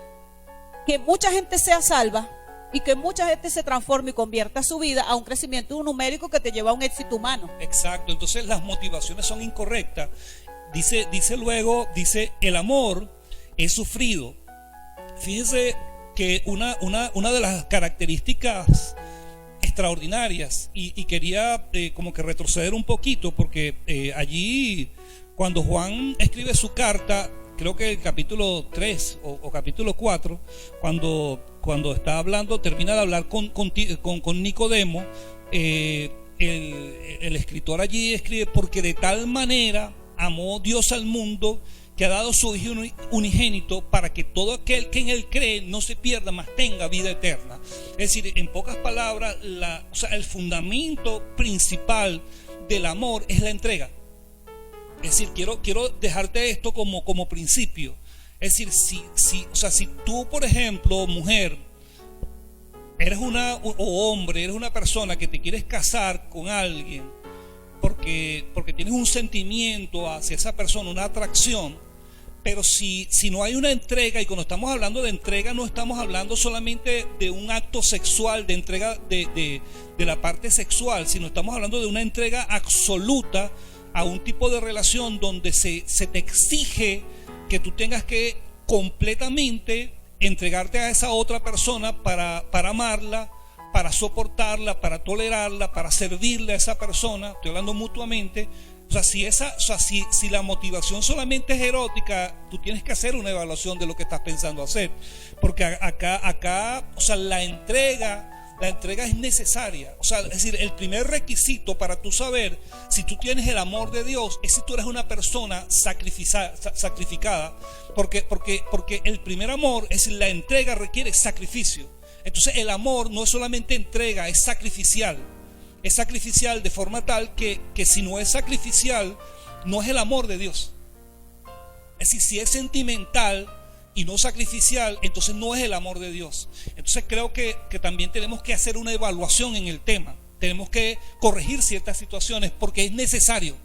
que mucha gente sea salva y que mucha gente se transforme y convierta su vida a un crecimiento numérico que te lleva a un éxito humano. Exacto, entonces las motivaciones son incorrectas. Dice luego, el amor es sufrido. Fíjense que una de las características extraordinarias, y quería como que retroceder un poquito, porque allí cuando Juan escribe su carta, creo que el capítulo 3 o capítulo 4, cuando está hablando, termina de hablar con Nicodemo, el escritor allí escribe: porque de tal manera amó Dios al mundo, que ha dado su Hijo unigénito, para que todo aquel que en Él cree no se pierda, mas tenga vida eterna. Es decir, en pocas palabras, el fundamento principal del amor es la entrega. Es decir, quiero dejarte esto como principio. Es decir, si tú, por ejemplo, mujer, o hombre, eres una persona que te quieres casar con alguien porque tienes un sentimiento hacia esa persona, una atracción, pero si no hay una entrega, y cuando estamos hablando de entrega no estamos hablando solamente de un acto sexual, de entrega de la parte sexual, sino estamos hablando de una entrega absoluta a un tipo de relación donde se te exige que tú tengas que completamente entregarte a esa otra persona para amarla, para soportarla, para tolerarla, para servirle a esa persona. Estoy hablando mutuamente. Si la motivación solamente es erótica, tú tienes que hacer una evaluación de lo que estás pensando hacer, porque acá la entrega es necesaria. Es decir, el primer requisito para tú saber si tú tienes el amor de Dios es si tú eres una persona sacrificada, porque el primer amor es la entrega, requiere sacrificio. Entonces el amor no es solamente entrega, es sacrificial. Es sacrificial de forma tal que si no es sacrificial, no es el amor de Dios. Es decir, si es sentimental y no sacrificial, entonces no es el amor de Dios. Entonces creo que también tenemos que hacer una evaluación en el tema. Tenemos que corregir ciertas situaciones, porque es necesario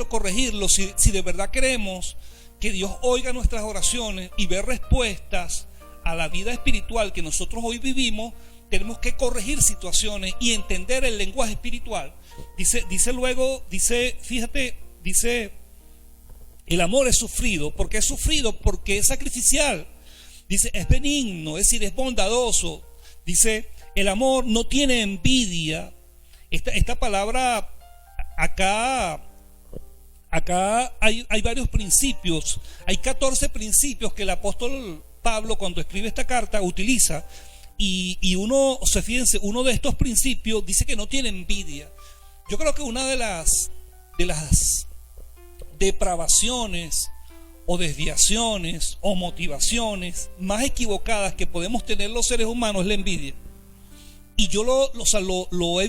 corregirlo si de verdad queremos que Dios oiga nuestras oraciones y ver respuestas a la vida espiritual que nosotros hoy vivimos. Tenemos que corregir situaciones y entender el lenguaje espiritual. Dice, el amor es sufrido. ¿Por qué es sufrido? Porque es sacrificial. Dice, es benigno, es decir, es bondadoso. Dice, el amor no tiene envidia. Esta palabra, acá hay varios principios. Hay 14 principios que el apóstol Pablo, cuando escribe esta carta, utiliza. Y fíjense, uno de estos principios dice que no tiene envidia. Yo creo que una de las depravaciones o desviaciones o motivaciones más equivocadas que podemos tener los seres humanos es la envidia. Y yo lo he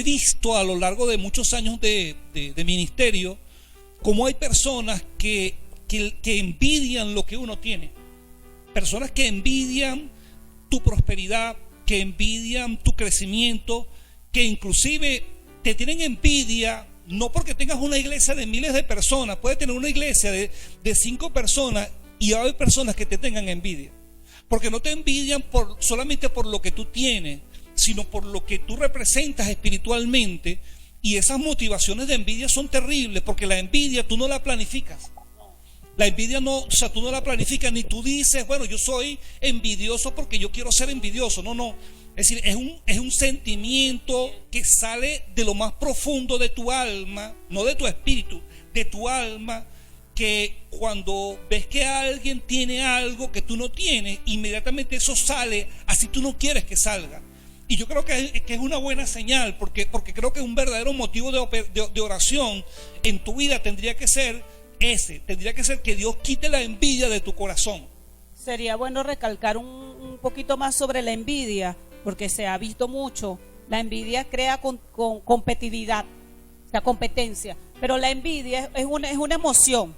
visto a lo largo de muchos años de ministerio, como hay personas que envidian lo que uno tiene. Personas que envidian tu prosperidad, que envidian tu crecimiento, que inclusive te tienen envidia, no porque tengas una iglesia de miles de personas, puedes tener una iglesia de 5 personas y hay personas que te tengan envidia. Porque no te envidian solamente por lo que tú tienes, sino por lo que tú representas espiritualmente. Y esas motivaciones de envidia son terribles, porque la envidia tú no la planificas. La envidia tú no la planificas, ni tú dices, bueno, yo soy envidioso porque yo quiero ser envidioso. No. Es decir, es un sentimiento que sale de lo más profundo de tu alma, no de tu espíritu, de tu alma, que cuando ves que alguien tiene algo que tú no tienes, inmediatamente eso sale, así tú no quieres que salga. Y yo creo que es una buena señal, porque creo que un verdadero motivo de oración en tu vida tendría que ser que Dios quite la envidia de tu corazón. Sería bueno recalcar un poquito más sobre la envidia, porque se ha visto mucho. La envidia crea con competitividad, o sea, competencia. Pero la envidia es una emoción,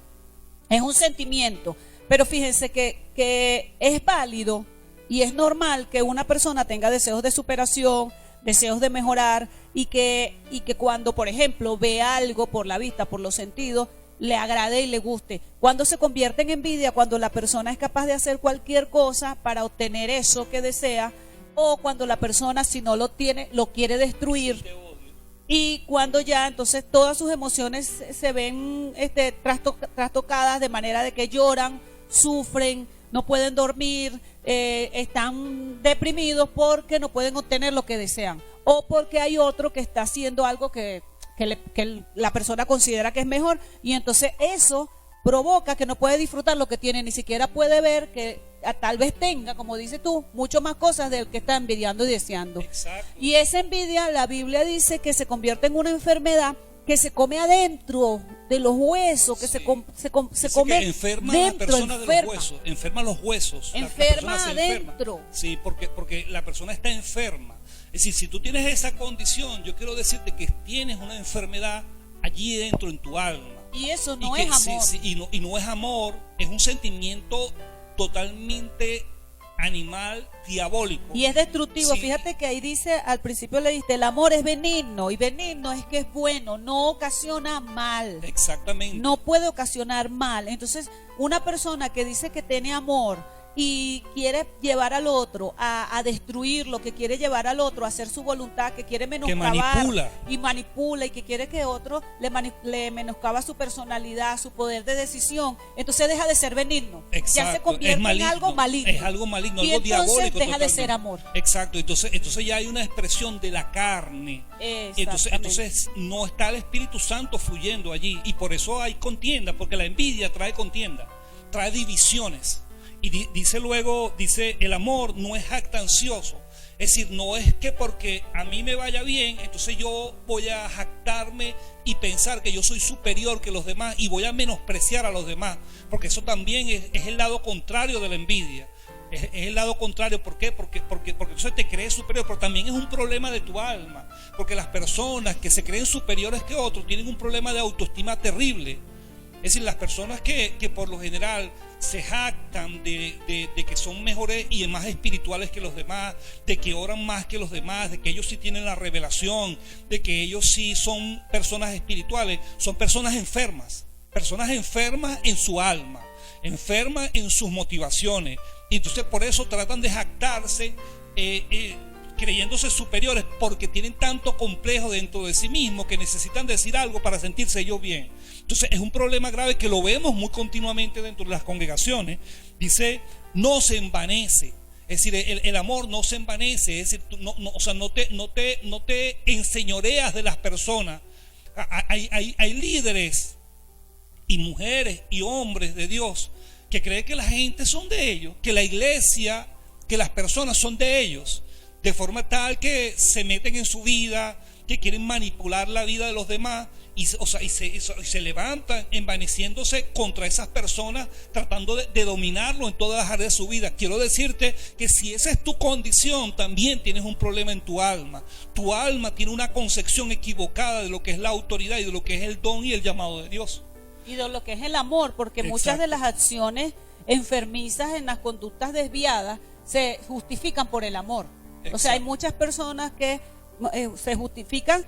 es un sentimiento. Pero fíjense que es válido y es normal que una persona tenga deseos de superación, deseos de mejorar, y que cuando, por ejemplo, ve algo por la vista, por los sentidos, le agrade y le guste. Cuando se convierte en envidia, cuando la persona es capaz de hacer cualquier cosa para obtener eso que desea, o cuando la persona, si no lo tiene, lo quiere destruir. Y cuando ya entonces todas sus emociones se ven trastocadas, de manera de que lloran, sufren, no pueden dormir, están deprimidos porque no pueden obtener lo que desean, o porque hay otro que está haciendo algo que la persona considera que es mejor, y entonces eso provoca que no puede disfrutar lo que tiene, ni siquiera puede ver que tal vez tenga, como dices tú, mucho más cosas del que está envidiando y deseando. Exacto. Y esa envidia, la Biblia dice que se convierte en una enfermedad que se come adentro de los huesos, que sí. se come que enferma dentro, a la persona de los huesos, enferma los huesos, enferma la adentro. Sí, porque la persona está enferma. Es decir, si tú tienes esa condición, yo quiero decirte que tienes una enfermedad allí dentro en tu alma. Y eso no es amor. Sí, y no es amor, es un sentimiento totalmente animal, diabólico. Y es destructivo. Sí. Fíjate que ahí dice, al principio le dijiste, el amor es benigno, y benigno es que es bueno, no ocasiona mal. Exactamente. No puede ocasionar mal. Entonces, una persona que dice que tiene amor y quiere llevar al otro a destruirlo, que quiere llevar al otro a hacer su voluntad, que quiere menoscabar, que manipula y que quiere que otro le menoscaba su personalidad, su poder de decisión, entonces deja de ser benigno. Exacto. Ya se convierte en algo maligno. Es algo maligno, y algo entonces diabólico. Deja de ser amor. Exacto. Entonces ya hay una expresión de la carne. Entonces no está el Espíritu Santo fluyendo allí, y por eso hay contienda, porque la envidia trae contienda, trae divisiones. Y dice el amor no es jactancioso. Es decir, no es que porque a mí me vaya bien, entonces yo voy a jactarme y pensar que yo soy superior que los demás y voy a menospreciar a los demás, porque eso también es el lado contrario de la envidia. Es el lado contrario. ¿Por qué? Porque entonces te crees superior, pero también es un problema de tu alma, porque las personas que se creen superiores que otros tienen un problema de autoestima terrible. Es decir, las personas que por lo general se jactan de que son mejores y más espirituales que los demás, de que oran más que los demás, de que ellos sí tienen la revelación, de que ellos sí son personas espirituales, son personas enfermas en su alma, enfermas en sus motivaciones. Y entonces por eso tratan de jactarse, creyéndose superiores, porque tienen tanto complejo dentro de sí mismos que necesitan decir algo para sentirse ellos bien. Entonces es un problema grave que lo vemos muy continuamente dentro de las congregaciones. Dice, no se envanece. Es decir, el amor no se envanece. Es decir, no te enseñoreas de las personas. Hay líderes y mujeres y hombres de Dios que creen que la gente son de ellos, que la iglesia, que las personas son de ellos, de forma tal que se meten en su vida, que quieren manipular la vida de los demás y se levantan envaneciéndose contra esas personas, tratando de dominarlo en todas las áreas de su vida. Quiero decirte que si esa es tu condición, también tienes un problema en tu alma. Tu alma tiene una concepción equivocada de lo que es la autoridad y de lo que es el don y el llamado de Dios. Y de lo que es el amor, porque muchas de las acciones enfermizas en las conductas desviadas se justifican por el amor. Exacto. O sea, hay muchas personas que se justifican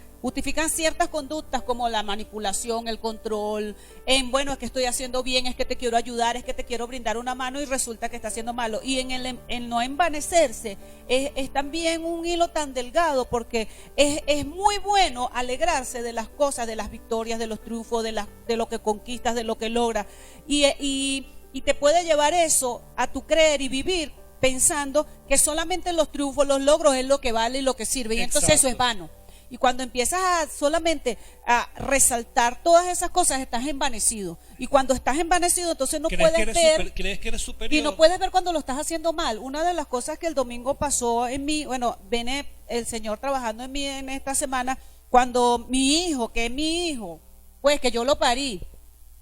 ciertas conductas como la manipulación, el control, bueno, es que estoy haciendo bien, es que te quiero ayudar, es que te quiero brindar una mano, y resulta que está haciendo malo. Y en el no envanecerse es también un hilo tan delgado, porque es muy bueno alegrarse de las cosas, de las victorias, de los triunfos, de lo que conquistas, de lo que logras, y te puede llevar eso a tu creer y vivir pensando que solamente los triunfos, los logros es lo que vale y lo que sirve. Y entonces eso es vano. Y cuando empiezas solamente a resaltar todas esas cosas, estás envanecido. Y cuando estás envanecido, entonces no puedes ver. ¿Crees que eres superior? Y no puedes ver cuando lo estás haciendo mal. Una de las cosas que el domingo pasó en mí, bueno, viene el Señor trabajando en mí en esta semana, cuando mi hijo, que es mi hijo, pues que yo lo parí,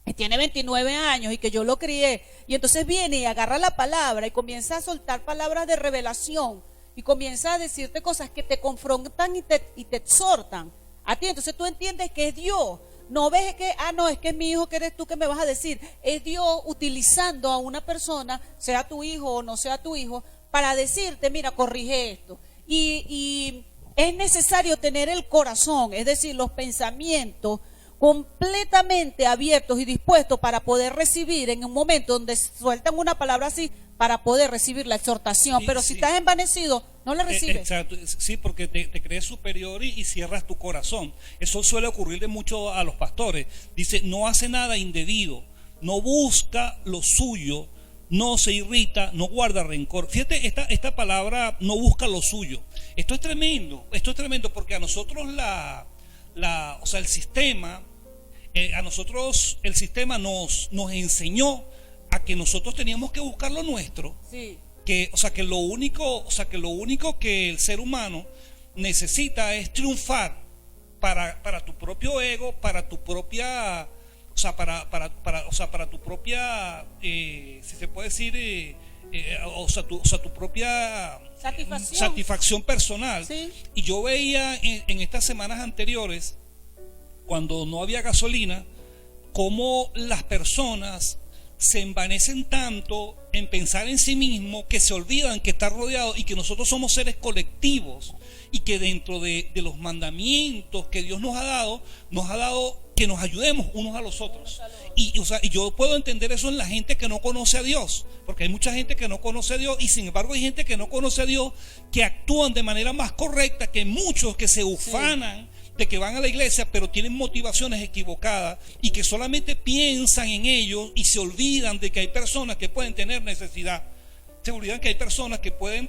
que tiene 29 años y que yo lo crié, y entonces viene y agarra la palabra y comienza a soltar palabras de revelación y comienza a decirte cosas que te confrontan y te exhortan a ti. Entonces tú entiendes que es Dios. No ves que, no, es que es mi hijo, que eres tú que me vas a decir. Es Dios utilizando a una persona, sea tu hijo o no sea tu hijo, para decirte, mira, corrige esto. Y es necesario tener el corazón, es decir, los pensamientos completamente abiertos y dispuestos para poder recibir en un momento donde sueltan una palabra así, para poder recibir la exhortación. Pero si estás envanecido, no la recibes. Exacto, sí, porque te crees superior y cierras tu corazón. Eso suele ocurrirle mucho a los pastores. Dice, no hace nada indebido, no busca lo suyo, no se irrita, no guarda rencor. Fíjate, esta palabra, no busca lo suyo. Esto es tremendo porque a nosotros el sistema, el sistema nos enseñó a que nosotros teníamos que buscar lo nuestro. Sí. Que lo único que el ser humano necesita es triunfar para tu propio ego, para tu propia, para tu propia, si se puede decir, tu propia satisfacción personal. Sí. Y yo veía en estas semanas anteriores, cuando no había gasolina, cómo las personas se envanecen tanto en pensar en sí mismo, que se olvidan que está rodeado y que nosotros somos seres colectivos, y que dentro de los mandamientos que Dios nos ha dado que nos ayudemos unos a los otros. Y yo puedo entender eso en la gente que no conoce a Dios, porque hay mucha gente que no conoce a Dios, y sin embargo hay gente que no conoce a Dios que actúan de manera más correcta que muchos que se ufanan de que van a la iglesia, pero tienen motivaciones equivocadas y que solamente piensan en ellos y se olvidan de que hay personas que pueden tener necesidad. Se olvidan que hay personas que pueden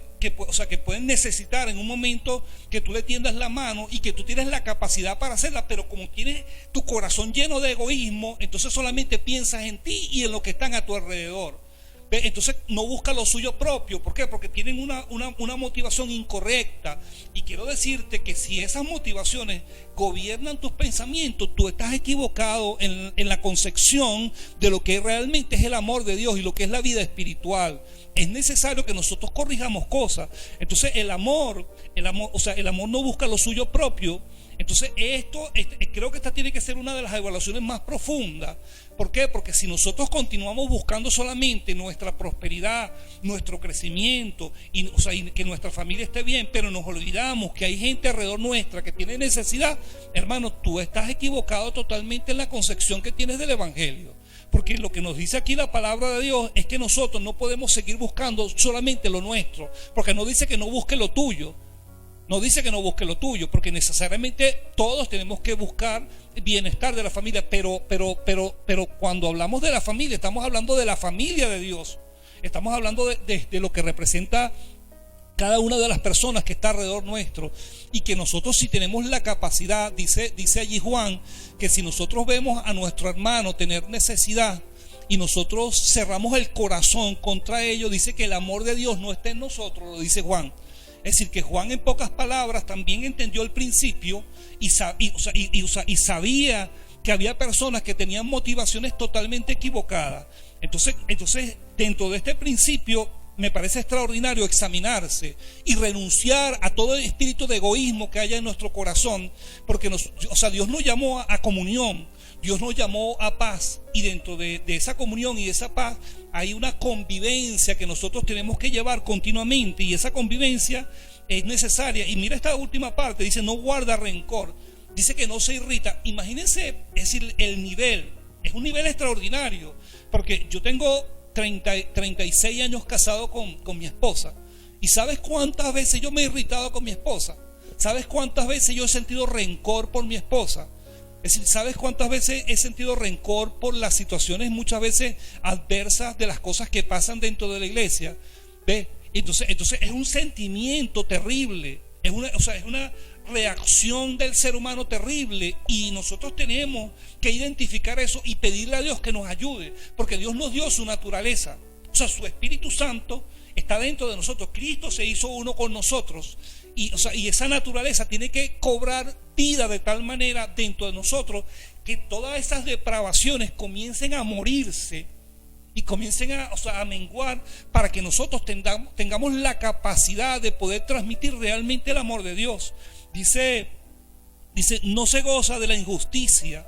necesitar en un momento que tú le tiendas la mano y que tú tienes la capacidad para hacerla, pero como tienes tu corazón lleno de egoísmo, entonces solamente piensas en ti y en lo que están a tu alrededor. Entonces no busca lo suyo propio. ¿Por qué? Porque tienen una motivación incorrecta. Y quiero decirte que si esas motivaciones gobiernan tus pensamientos, tú estás equivocado en la concepción de lo que realmente es el amor de Dios y lo que es la vida espiritual. Es necesario que nosotros corrijamos cosas. Entonces el amor no busca lo suyo propio. Entonces creo que esta tiene que ser una de las evaluaciones más profundas. ¿Por qué? Porque si nosotros continuamos buscando solamente nuestra prosperidad, nuestro crecimiento, y que nuestra familia esté bien, pero nos olvidamos que hay gente alrededor nuestra que tiene necesidad, hermano, tú estás equivocado totalmente en la concepción que tienes del Evangelio. Porque lo que nos dice aquí la palabra de Dios es que nosotros no podemos seguir buscando solamente lo nuestro, porque no dice que no busque lo tuyo. No dice que no busque lo tuyo, porque necesariamente todos tenemos que buscar el bienestar de la familia, pero cuando hablamos de la familia, estamos hablando de la familia de Dios. Estamos hablando de lo que representa cada una de las personas que está alrededor nuestro, y que nosotros, si tenemos la capacidad, dice allí Juan, que si nosotros vemos a nuestro hermano tener necesidad y nosotros cerramos el corazón contra ello, dice que el amor de Dios no está en nosotros, lo dice Juan. Es decir, que Juan en pocas palabras también entendió el principio y sabía que había personas que tenían motivaciones totalmente equivocadas. Entonces, dentro de este principio, me parece extraordinario examinarse y renunciar a todo el espíritu de egoísmo que haya en nuestro corazón, porque Dios nos llamó a comunión, Dios nos llamó a paz, y dentro de esa comunión y de esa paz hay una convivencia que nosotros tenemos que llevar continuamente, y esa convivencia es necesaria. Y mira esta última parte, dice: no guarda rencor, dice que no se irrita. Imagínense, es decir, el nivel, es un nivel extraordinario, porque yo tengo 36 años casado con mi esposa, y ¿sabes cuántas veces yo me he irritado con mi esposa? ¿Sabes cuántas veces yo he sentido rencor por mi esposa? Es decir, ¿sabes cuántas veces he sentido rencor por las situaciones muchas veces adversas de las cosas que pasan dentro de la iglesia? ¿Ve? Entonces es un sentimiento terrible, es una reacción del ser humano terrible, y nosotros tenemos que identificar eso y pedirle a Dios que nos ayude, porque Dios nos dio su naturaleza, su Espíritu Santo está dentro de nosotros. Cristo se hizo uno con nosotros, y esa naturaleza tiene que cobrar vida de tal manera dentro de nosotros que todas esas depravaciones comiencen a morirse y comiencen a menguar, para que nosotros tengamos la capacidad de poder transmitir realmente el amor de Dios. Dice, no se goza de la injusticia,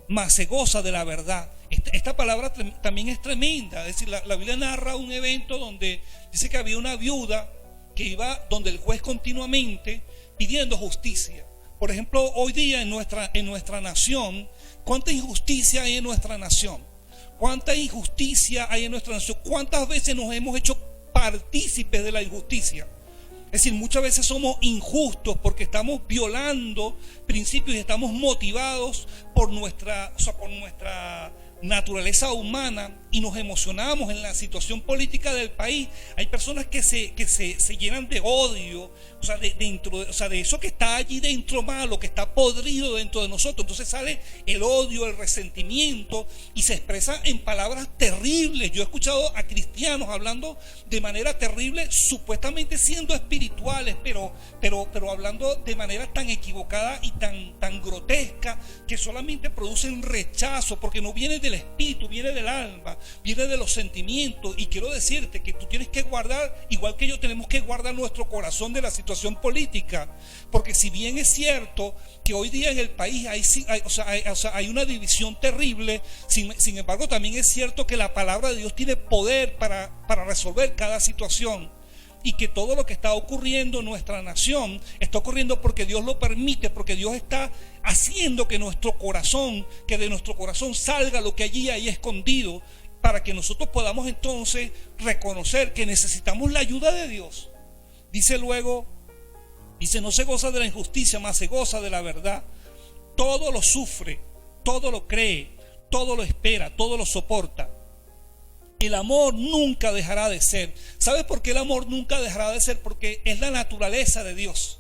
mas se goza de la verdad. Esta palabra también es tremenda. Es decir, la Biblia narra un evento donde dice que había una viuda que iba donde el juez continuamente pidiendo justicia. Por ejemplo, hoy día en nuestra nación, ¿cuánta injusticia hay en nuestra nación? ¿Cuánta injusticia hay en nuestra nación? ¿Cuántas veces nos hemos hecho partícipes de la injusticia? Es decir, muchas veces somos injustos porque estamos violando principios y estamos motivados por nuestra naturaleza humana, y nos emocionamos en la situación política del país. Hay personas que se llenan de odio, de eso que está allí dentro malo, que está podrido dentro de nosotros. Entonces sale el odio, el resentimiento, y se expresa en palabras terribles. Yo he escuchado a cristianos hablando de manera terrible, supuestamente siendo espirituales, pero hablando de manera tan equivocada y tan grotesca, que solamente producen rechazo, porque no viene del espíritu, viene del alma, viene de los sentimientos. Y quiero decirte que tú tienes que guardar, igual que yo, tenemos que guardar nuestro corazón de la situación política, porque si bien es cierto que hoy día en el país hay una división terrible, sin embargo también es cierto que la palabra de Dios tiene poder para resolver cada situación, y que todo lo que está ocurriendo en nuestra nación está ocurriendo porque Dios lo permite, porque Dios está haciendo que de nuestro corazón salga lo que allí hay escondido, para que nosotros podamos entonces reconocer que necesitamos la ayuda de Dios. Dice luego, no se goza de la injusticia, mas se goza de la verdad. Todo lo sufre, todo lo cree, todo lo espera, todo lo soporta. El amor nunca dejará de ser. ¿Sabes por qué el amor nunca dejará de ser? Porque es la naturaleza de Dios.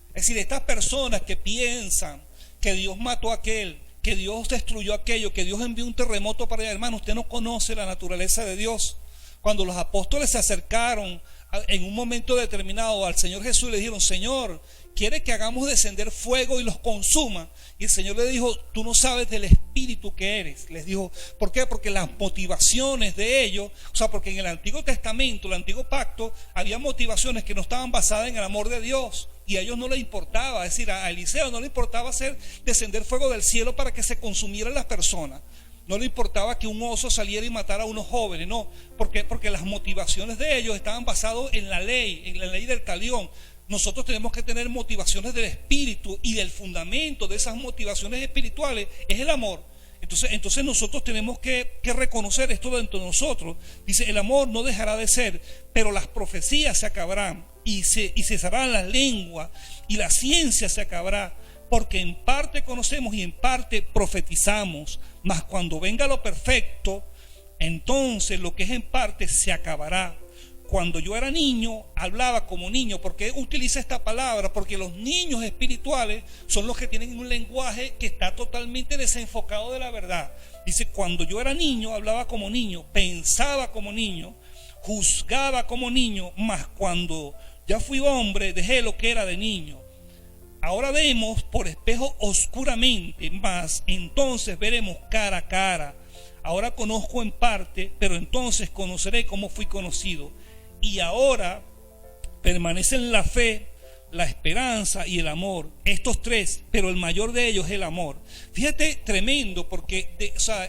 Es decir, estas personas que piensan que Dios mató a aquel, que Dios destruyó aquello, que Dios envió un terremoto para allá, hermano, usted no conoce la naturaleza de Dios. Cuando los apóstoles se acercaron en un momento determinado al Señor Jesús y le dijeron: Señor, ¿quiere que hagamos descender fuego y los consuma? Y el Señor le dijo: tú no sabes del espíritu que eres. Les dijo, ¿por qué? Porque las motivaciones de ellos, porque en el Antiguo Testamento, el Antiguo Pacto, había motivaciones que no estaban basadas en el amor de Dios, y a ellos no les importaba. Es decir, a Eliseo no le importaba hacer descender fuego del cielo para que se consumieran las personas. No le importaba que un oso saliera y matara a unos jóvenes, no. ¿Por qué? Porque las motivaciones de ellos estaban basadas en la ley del talión. Nosotros tenemos que tener motivaciones del espíritu, y del fundamento de esas motivaciones espirituales es el amor. Entonces nosotros tenemos que reconocer esto dentro de nosotros. Dice: el amor no dejará de ser, pero las profecías se acabarán, y cesarán las lenguas, y la ciencia se acabará, porque en parte conocemos y en parte profetizamos. Mas cuando venga lo perfecto, entonces lo que es en parte se acabará. Cuando yo era niño, hablaba como niño. ¿Por qué utiliza esta palabra? Porque los niños espirituales son los que tienen un lenguaje que está totalmente desenfocado de la verdad. Dice: cuando yo era niño, hablaba como niño, pensaba como niño, juzgaba como niño, mas cuando Ya fui hombre, dejé lo que era de niño. Ahora vemos por espejo oscuramente, mas entonces veremos cara a cara. Ahora conozco en parte, pero entonces conoceré como fui conocido. Y ahora permanecen la fe, la esperanza y el amor. Estos tres, pero el mayor de ellos es el amor. Fíjate, tremendo, porque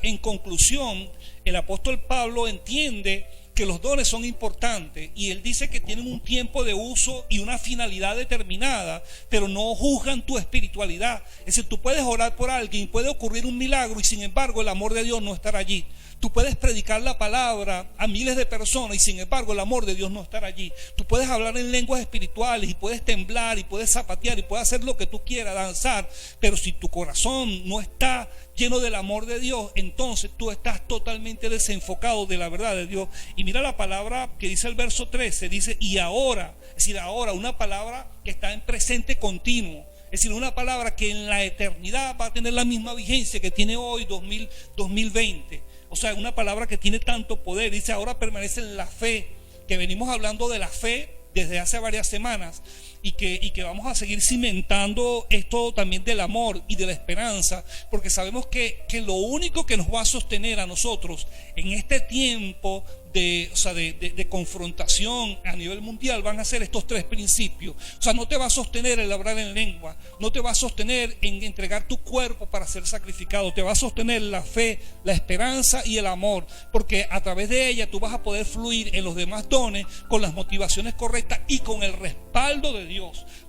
en conclusión, el apóstol Pablo entiende que los dones son importantes y él dice que tienen un tiempo de uso y una finalidad determinada, pero no juzgan tu espiritualidad. Es decir, tú puedes orar por alguien, puede ocurrir un milagro y sin embargo el amor de Dios no estará allí. Tú puedes predicar la palabra a miles de personas y sin embargo el amor de Dios no estará allí. Tú puedes hablar en lenguas espirituales y puedes temblar y puedes zapatear y puedes hacer lo que tú quieras, danzar, pero si tu corazón no está lleno del amor de Dios, entonces tú estás totalmente desenfocado de la verdad de Dios. Y mira la palabra que dice el verso 13, dice y ahora, es decir, ahora, una palabra que está en presente continuo. Es decir, una palabra que en la eternidad va a tener la misma vigencia que tiene hoy 2020. O sea, una palabra que tiene tanto poder. Dice, ahora permanece en la fe, que venimos hablando de la fe desde hace varias semanas y que vamos a seguir cimentando esto también del amor y de la esperanza, porque sabemos que lo único que nos va a sostener a nosotros en este tiempo de confrontación a nivel mundial van a ser estos tres principios. O sea, no te va a sostener el hablar en lengua, no te va a sostener en entregar tu cuerpo para ser sacrificado, te va a sostener la fe, la esperanza y el amor, porque a través de ella tú vas a poder fluir en los demás dones con las motivaciones correctas y con el respaldo de Dios.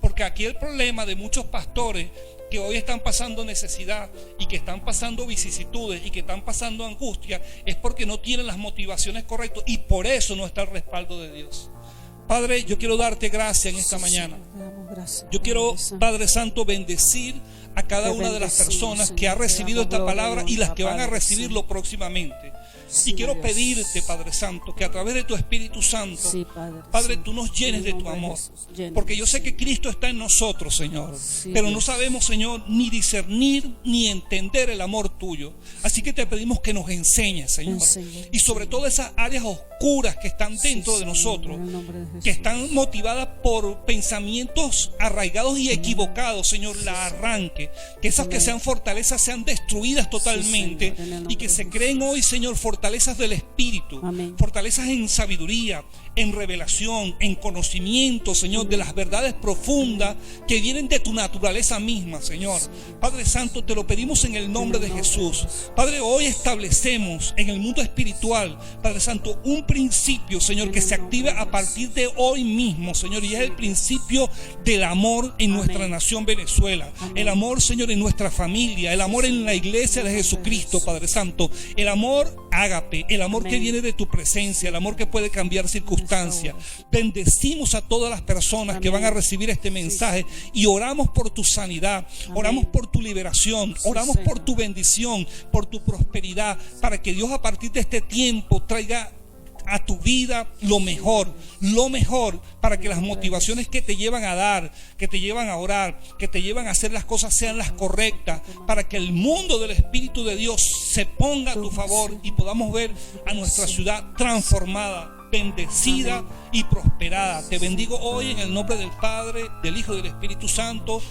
Porque aquí el problema de muchos pastores que hoy están pasando necesidad y que están pasando vicisitudes y que están pasando angustia es porque no tienen las motivaciones correctas y por eso no está el respaldo de Dios. Padre, yo quiero darte gracias en esta mañana. Yo quiero, Padre Santo, bendecir a cada una de las personas que ha recibido esta palabra y las que van a recibirlo próximamente. Y quiero pedirte, Padre Santo, que a través de tu Espíritu Santo, Padre, tú nos llenes de tu amor. Porque yo sé que Cristo está en nosotros, Señor. Pero no sabemos, Señor, ni discernir ni entender el amor tuyo. Así que te pedimos que nos enseñes, Señor. Y sobre todo esas áreas oscuras que están dentro de nosotros, que están motivadas por pensamientos arraigados y equivocados, Señor, la arranque. Que esas que sean fortalezas sean destruidas totalmente y que se creen hoy, Señor, fortalezas del Espíritu, fortalezas en sabiduría, en revelación, en conocimiento, Señor, de las verdades profundas que vienen de tu naturaleza misma, Señor. Padre Santo, te lo pedimos en el nombre de Jesús. Padre, hoy establecemos en el mundo espiritual, Padre Santo, un principio, Señor, que se active a partir de hoy mismo, Señor, y es el principio del amor en nuestra nación Venezuela, el amor, Señor, en nuestra familia, el amor en la iglesia de Jesucristo, Padre Santo, el amor ágape, el amor que viene de tu presencia, el amor que puede cambiar circunstancias. Bendecimos a todas las personas que van a recibir este mensaje y oramos por tu sanidad, oramos por tu liberación, oramos por tu bendición, por tu prosperidad, para que Dios a partir de este tiempo traiga a tu vida lo mejor, para que las motivaciones que te llevan a dar, que te llevan a orar, que te llevan a hacer las cosas sean las correctas, para que el mundo del Espíritu de Dios se ponga a tu favor y podamos ver a nuestra ciudad transformada, bendecida y prosperada. Te bendigo hoy en el nombre del Padre, del Hijo y del Espíritu Santo,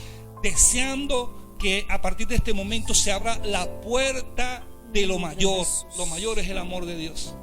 deseando que a partir de este momento se abra la puerta de lo mayor. Lo mayor es el amor de Dios.